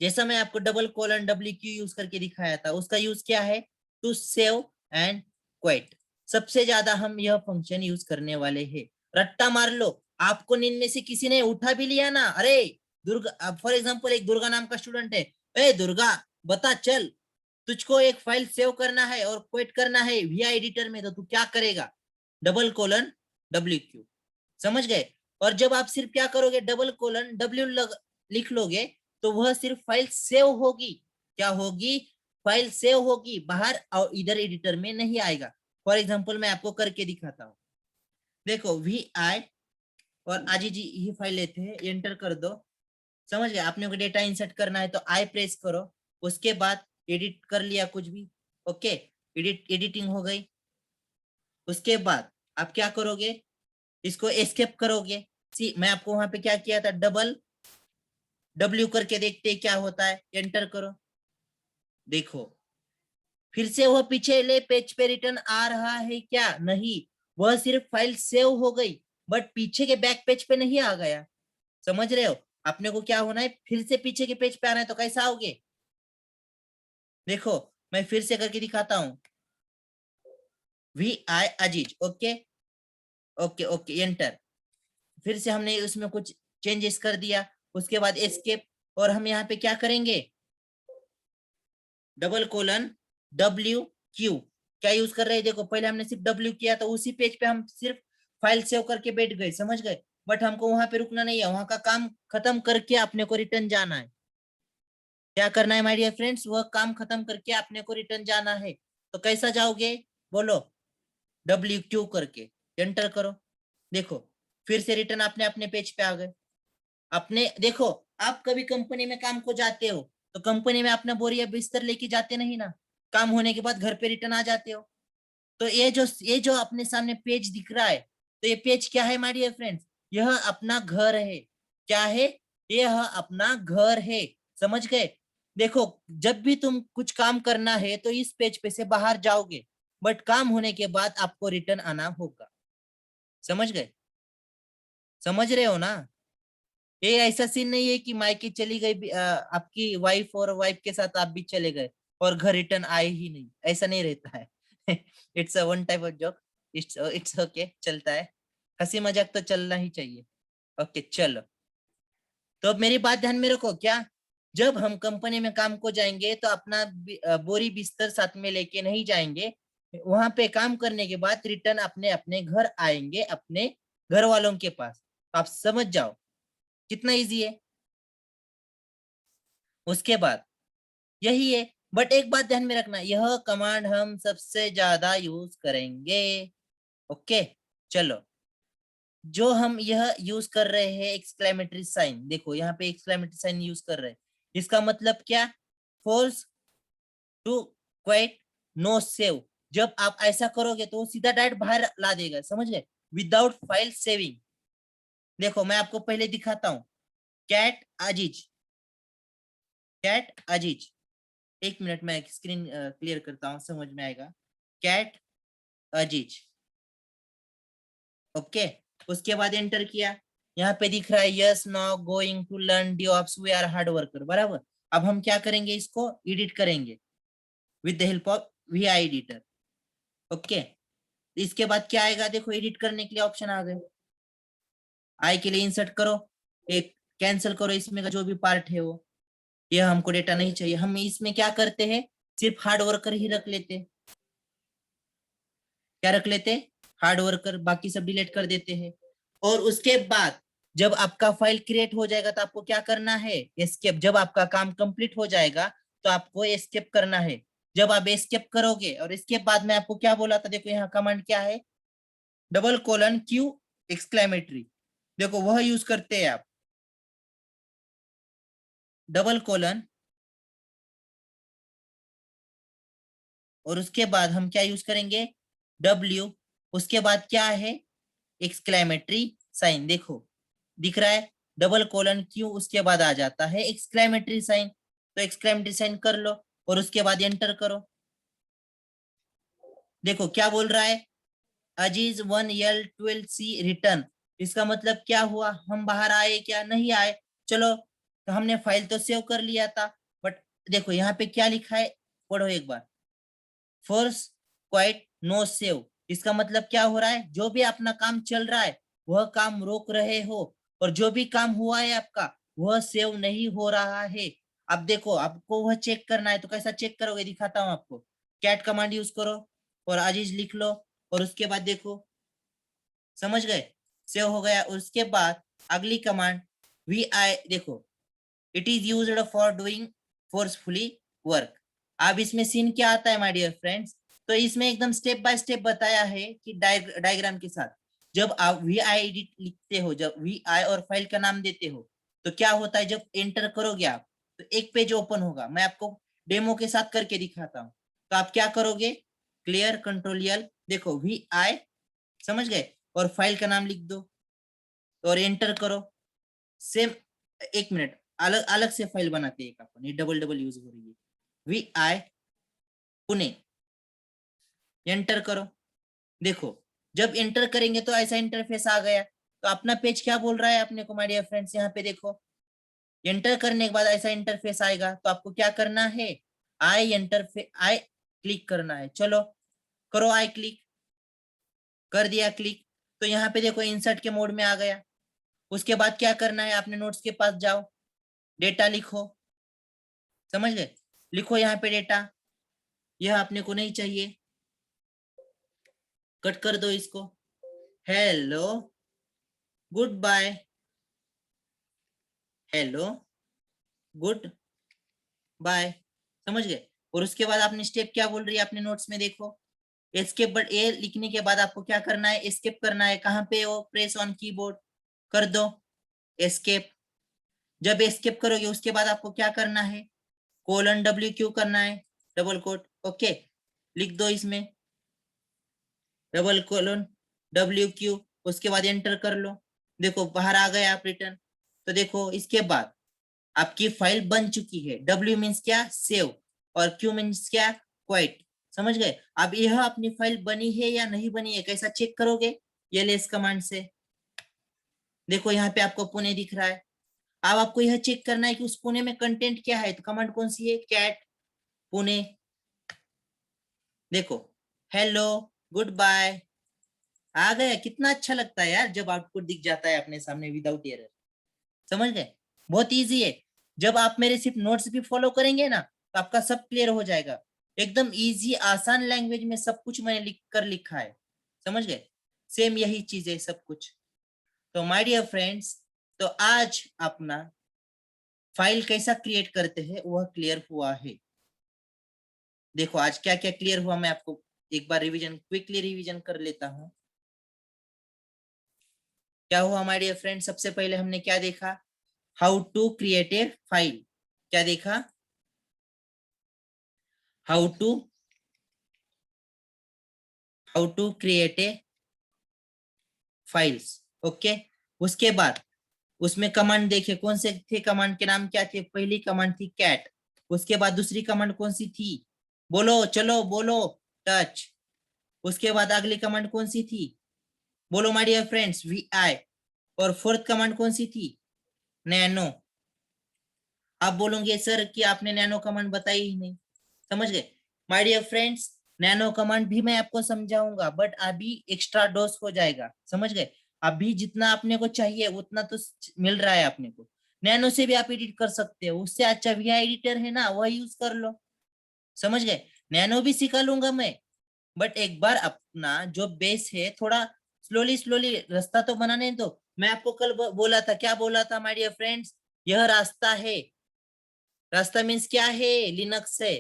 जैसा मैं आपको डबल कोलन WQ यूज करके दिखाया था, उसका यूज क्या है, टू सेव एंड क्विट। सबसे ज्यादा हम यह फंक्शन यूज करने वाले हैं। रट्टा मार लो, आपको नींद में से किसी ने उठा भी लिया ना, अरे दुर्गा, फॉर एग्जांपल एक दुर्गा नाम का स्टूडेंट है, ए दुर्गा बता चल, तुझको एक फाइल सेव करना है और क्विट करना है वीआई एडिटर में, तो तू क्या करेगा? $WQ, समझ गए? और जब आप सिर्फ क्या करोगे, $W लिख लोगे, तो वह सिर्फ फाइल सेव होगी। क्या होगी? फाइल सेव होगी बाहर, और इधर एडिटर में नहीं आएगा। फॉर एग्जांपल मैं आपको करके दिखाता हूँ। देखो VI और आजी जी ये फाइल लेते हैं, एंटर कर दो। समझ गए? आपने को डेटा इंसर्ट करना है तो आई प्रेस करो, उसके बाद एडिट कर लिया कुछ भी, ओके, एडिटिंग हो गई। उसके बाद आप क्या करोगे, इसको एस्केप करोगे। सी मैं आपको वहां पे क्या किया था, W करके देखते क्या होता है, एंटर करो। देखो फिर से वह पिछले पेज पे रिटर्न आ रहा है क्या? नहीं, वह सिर्फ फाइल सेव हो गई, बट पीछे के बैक पेज पे नहीं आ गया। समझ रहे हो? अपने को क्या होना है, फिर से पीछे के पेज पे आना है, तो कैसा आओगे? देखो मैं फिर से करके दिखाता हूँ। VI अजीज, ओके ओके ओके, एंटर। फिर से हमने उसमें कुछ चेंजेस कर दिया, उसके बाद एस्केप, और हम यहाँ पे क्या करेंगे, $WQ क्या यूज कर रहे हैं? देखो पहले हमने सिर्फ W किया, तो उसी पेज पे हम सिर्फ फाइल सेव करके बैठ गए, समझ गए? बट हमको वहां पे रुकना नहीं है, वहां का काम खत्म करके अपने को रिटर्न जाना है। क्या करना है माय डियर फ्रेंड्स, वह काम खत्म करके अपने को रिटर्न जाना है। तो कैसा जाओगे, बोलो? WQ करके एंटर करो। देखो फिर से रिटर्न अपने अपने पेज पे आ गए। अपने देखो, आप कभी कंपनी में काम को जाते हो, तो कंपनी में अपना बोरी या बिस्तर लेके जाते नहीं ना, काम होने के बाद घर पे रिटर्न आ जाते हो। तो ये जो अपने सामने पेज दिख रहा है, तो ये पेज क्या है माय डियर फ्रेंड्स? यह अपना घर है। क्या है? यह अपना घर है, समझ गए? देखो जब भी तुम कुछ काम करना है तो इस पेज पे से बाहर जाओगे, बट काम होने के बाद आपको रिटर्न आना होगा। समझ गए? समझ रहे हो ना? ये ऐसा सीन नहीं है कि मायके चली गई आपकी वाइफ और वाइफ के साथ आप भी चले गए और घर रिटर्न आए ही नहीं, ऐसा नहीं रहता है। It's a one type of job. It's okay, चलता है। हंसी मजाक तो चलना ही चाहिए। ओके चलो, तो अब मेरी बात ध्यान में रखो। क्या, जब हम कंपनी में काम को जाएंगे तो अपना बोरी बिस्तर साथ में लेके नहीं जाएंगे। वहां पे काम करने के बाद रिटर्न अपने अपने घर आएंगे, अपने घर वालों के पास। आप समझ जाओ कितना इजी है। उसके बाद यही है, बट एक बात ध्यान में रखना, यह कमांड हम सबसे ज्यादा यूज करेंगे। ओके चलो, जो हम यह यूज कर रहे हैं एक्सक्लेमेटरी साइन, देखो यहाँ पे एक्सक्लेमेटरी साइन यूज कर रहे हैं, इसका मतलब क्या, force to quit no save. जब आप ऐसा करोगे तो वो सीधा डायरेक्ट बाहर ला देगा, समझ गए? Without file saving. देखो मैं आपको पहले दिखाता हूँ, कैट अजीज, कैट अजीज, एक मिनट में स्क्रीन क्लियर करता हूँ, समझ में आएगा। Cat Aziz, okay. उसके बाद एंटर किया, यहाँ पे दिख रहा है yes now going to learn DevOps we are hard worker, बराबर। अब हम क्या करेंगे, इसको एडिट करेंगे with the help of VI editor, okay. इसके बाद क्या आएगा, देखो एडिट करने के लिए ऑप्शन आ गए। आई के लिए इंसर्ट करो, एक कैंसिल करो इसमें का जो भी पार्ट है वो, यह हमको डेटा नहीं चाहिए। हम इसमें क्या करते हैं, सिर्फ हार्ड वर्कर ही रख लेते, क्या रख लेते, हार्ड वर्कर, बाकी सब डिलीट कर देते हैं। और उसके बाद जब आपका फाइल क्रिएट हो जाएगा तो आपको क्या करना है, एस्केप। जब आपका काम कंप्लीट हो जाएगा तो आपको एस्केप करना है। जब आप एस्केप करोगे, और इसके बाद में आपको क्या बोला था, देखो यहाँ कमांड क्या है, $Q एक्सक्लेमेटरी, देखो वह यूज करते हैं आप, $, और उसके बाद हम क्या यूज करेंगे, W, उसके बाद क्या है, एक्सक्लेमेटरी साइन। देखो दिख रहा है, $Q, उसके बाद आ जाता है एक्सक्लेमेटरी साइन, तो एक्सक्लेमेटरी साइन कर लो और उसके बाद एंटर करो। देखो क्या बोल रहा है, अजीज 1L12C रिटर्न। इसका मतलब क्या हुआ, हम बाहर आए क्या, नहीं आए। चलो, तो हमने फाइल तो सेव कर लिया था, बट देखो यहाँ पे क्या लिखा है, पढ़ो एक बार, फोर्स क्वाइट नो सेव। इसका मतलब क्या हो रहा है, जो भी अपना काम चल रहा है वह काम रोक रहे हो, और जो भी काम हुआ है आपका वह सेव नहीं हो रहा है। अब देखो आपको वह चेक करना है, तो कैसा चेक करोगे दिखाता हूं आपको। कैट कमांड यूज करो और अजीज लिख लो, और उसके बाद देखो, समझ गए, सेव हो गया। उसके बाद अगली कमांड वी आई, देखो it is used for doing forcefully work. अब इसमें सीन क्या आता है माय डियर फ्रेंड्स, तो इसमें एकदम स्टेप बाय स्टेप बताया है कि डायग्राम के साथ। जब आप वी आई एडिट लिखते हो, जब वी आई और फाइल का नाम देते हो, तो क्या होता है, जब एंटर करोगे आप तो एक पेज ओपन होगा। मैं आपको डेमो के साथ करके दिखाता हूँ। तो आप क्या करोगे, क्लियर कंट्रोल यल, देखो वी आई, समझ गए, और फाइल का नाम लिख दो और एंटर करो। सेम, एक मिनट, अलग अलग से फाइल बनाते हैं एक अपन, ये डबल डबल यूज हो रही है। वी आई पुणे, एंटर करो। देखो जब एंटर करेंगे तो ऐसा इंटरफेस आ गया। तो अपना पेज क्या बोल रहा है अपने को माय डियर फ्रेंड्स, यहाँ पे देखो, एंटर करने के बाद ऐसा इंटरफेस आएगा। तो आपको क्या करना है, आई इंटरफेस, आई क्लिक करना है। चलो करो, आई क्लिक कर दिया, क्लिक। तो यहाँ पे देखो इंसर्ट के मोड में आ गया। उसके बाद क्या करना है, अपने नोट्स के पास जाओ, डेटा लिखो, समझ गए, लिखो यहाँ पे डेटा, यह अपने को नहीं चाहिए, कट कर दो इसको। Hello goodbye, hello goodbye, समझ गए। और उसके बाद आपने स्टेप क्या बोल रही है अपने नोट्स में, देखो एस्केप, बट ए लिखने के बाद आपको क्या करना है, एस्केप करना है। कहाँ पे हो, प्रेस ऑन कीबोर्ड, कर दो एस्केप। जब एस्केप करोगे उसके बाद आपको क्या करना है, कोलन डब्ल्यू क्यू करना है, डबल कोट, ओके, लिख दो इसमें डबल कोलन डब्ल्यू क्यू। उसके बाद एंटर कर लो। देखो बाहर आ गए आप रिटर्न। तो देखो इसके बाद आपकी फाइल बन चुकी है। डब्ल्यू मीन्स क्या, सेव, और क्यू मीन्स क्या, क्वाइट, समझ गए। अब यह अपनी फाइल बनी है या नहीं बनी है, कैसा चेक करोगे, एलएस कमांड से। देखो यहाँ पे आपको पुणे दिख रहा है। अब आपको यह चेक करना है कि उस पुणे में कंटेंट क्या है। तो कमांड कौन सी है, कैट पुणे। देखो हेलो गुड बाय, आ गया। कितना अच्छा लगता है यार जब आउटपुट दिख जाता है अपने सामने विदाउट एरर, समझ गए। बहुत इजी है। जब आप मेरे सिर्फ नोट्स भी फॉलो करेंगे ना, तो आपका सब क्लियर हो जाएगा। एकदम इजी आसान लैंग्वेज में सब कुछ मैंने लिख कर लिखा है, समझ गए। सेम यही चीज है सब कुछ। तो माय डियर फ्रेंड्स, तो आज अपना फाइल कैसा क्रिएट करते हैं वह क्लियर हुआ है। देखो आज क्या क्या क्लियर हुआ, मैं आपको एक बार रिवीजन, क्विकली रिवीजन कर लेता हूँ। क्या हुआ माय डियर फ्रेंड, सबसे पहले हमने क्या देखा, how to create a file. क्या देखा, how to create a files, okay. उसके बाद उसमें कमांड देखे कौन से थे, कमांड के नाम क्या थे। पहली कमांड थी कैट। उसके बाद दूसरी कमांड कौन सी थी, बोलो चलो बोलो, टच। उसके बाद अगली कमांड कौन सी थी, बोलो my dear friends, we I. और फोर्थ कमांड कौन सी थी, नैनो। आप बोलोगे सर कि आपने नैनो कमांड बताई ही नहीं, समझ गए। My dear friends, nano command भी मैं आपको समझाऊंगा, बट अभी एक्स्ट्रा डोज हो जाएगा, समझ गए। अभी जितना आपने को चाहिए उतना तो मिल रहा है अपने को। नैनो से भी आप एडिट कर सकते हो, उससे अच्छा वी एडिटर है ना, वह यूज कर लो, समझ गए। नैनो भी सिखा लूंगा मैं, बट एक बार अपना जो बेस है थोड़ा स्लोली स्लोली रास्ता तो बनाने दो। मैं आपको कल बोला था, क्या बोला था माय डियर फ्रेंड्स, यह रास्ता है। रास्ता मीन्स क्या है, लिनक्स है।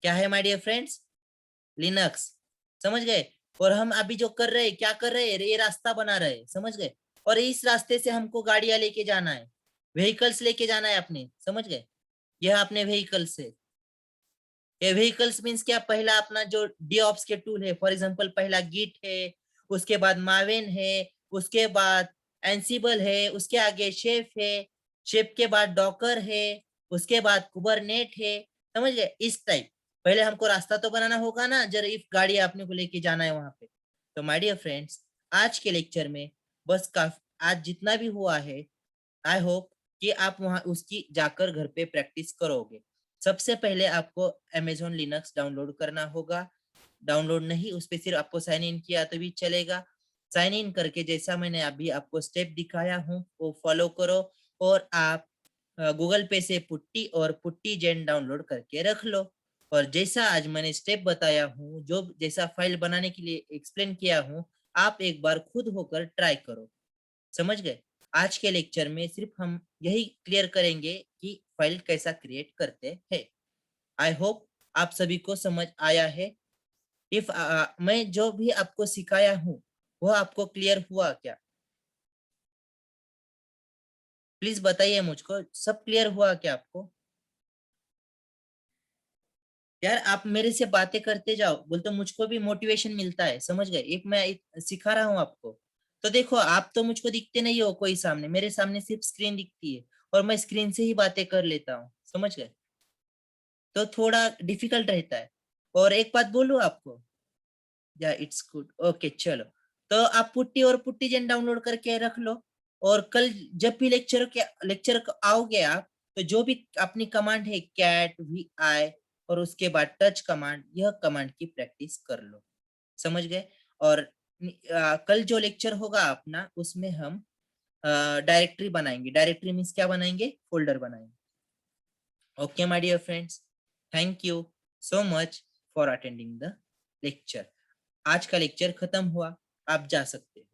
क्या है माय डियर फ्रेंड्स, लिनक्स, समझ गए। और हम अभी जो कर रहे हैं, क्या कर रहे हैं, ये रास्ता बना रहे हैं, समझ गए। और इस रास्ते से हमको गाड़ियां लेके जाना है, व्हीकल्स लेके जाना है अपने, समझ गए। यह अपने व्हीकल्स है। ये व्हीकल्स मीन्स क्या, पहला अपना जो डीऑप्स के टूल है, फॉर एग्जांपल पहला गिट है, उसके बाद मावेन है, उसके बाद एंसिबल है, उसके आगे शेफ है, शेफ के बाद डॉकर है, उसके बाद कुबरनेट है, समझ गए। इस टाइप पहले हमको रास्ता तो बनाना होगा ना, जरा इफ गाड़ी आपने को लेके जाना है वहां पे। तो माय डियर फ्रेंड्स, आज के लेक्चर में बस काफी, आज जितना भी हुआ है, आई होप कि आप वहां उसकी जाकर घर पे प्रैक्टिस करोगे। सबसे पहले आपको अमेजोन लिनक्स डाउनलोड करना होगा। डाउनलोड नहीं, उस पर सिर्फ आपको साइन इन किया तो भी चलेगा। साइन इन करके जैसा मैंने अभी आपको स्टेप दिखाया हूँ वो फॉलो करो, और आप गूगल पे से पुट्टी और पुट्टी जेन डाउनलोड करके रख लो। और जैसा आज मैंने स्टेप बताया हूँ, जो जैसा फाइल बनाने के लिए एक्सप्लेन किया हूँ, आप एक बार खुद होकर ट्राई करो। समझ गए? आज के लेक्चर में सिर्फ हम यही क्लियर करेंगे कि फाइल कैसा क्रिएट करते हैं। आई होप आप सभी को समझ आया है। इफ मैं जो भी आपको सिखाया हूँ वो आपको क्लियर हुआ क्या? प्लीज बताइए मुझको, सब क्लियर हुआ क्या आपको? यार आप मेरे से बातें करते जाओ, बोलते मुझको भी मोटिवेशन मिलता है। समझ गए? सिखा रहा हूँ आपको। तो देखो, आप तो मुझको दिखते नहीं हो कोई सामने, मेरे सामने सिर्फ स्क्रीन दिखती है और मैं स्क्रीन से ही बातें कर लेता हूँ। समझ गए? तो थोड़ा डिफिकल्ट रहता है। और एक बात बोलूं आपको, या इट्स गुड, ओके चलो। तो आप पुट्टी और पुट्टी जेन डाउनलोड करके रख लो। और कल जब भी लेक्चर आओगे आप, तो जो भी अपनी कमांड है, कैट वी आई और उसके बाद टच कमांड, यह कमांड की प्रैक्टिस कर लो। समझ गए? और कल जो लेक्चर होगा अपना, उसमें हम डायरेक्टरी बनाएंगे। डायरेक्टरी मीन्स क्या बनाएंगे? फोल्डर बनाएंगे। Okay my dear friends, thank you so much for attending the lecture. आज का लेक्चर खत्म हुआ, आप जा सकते हैं।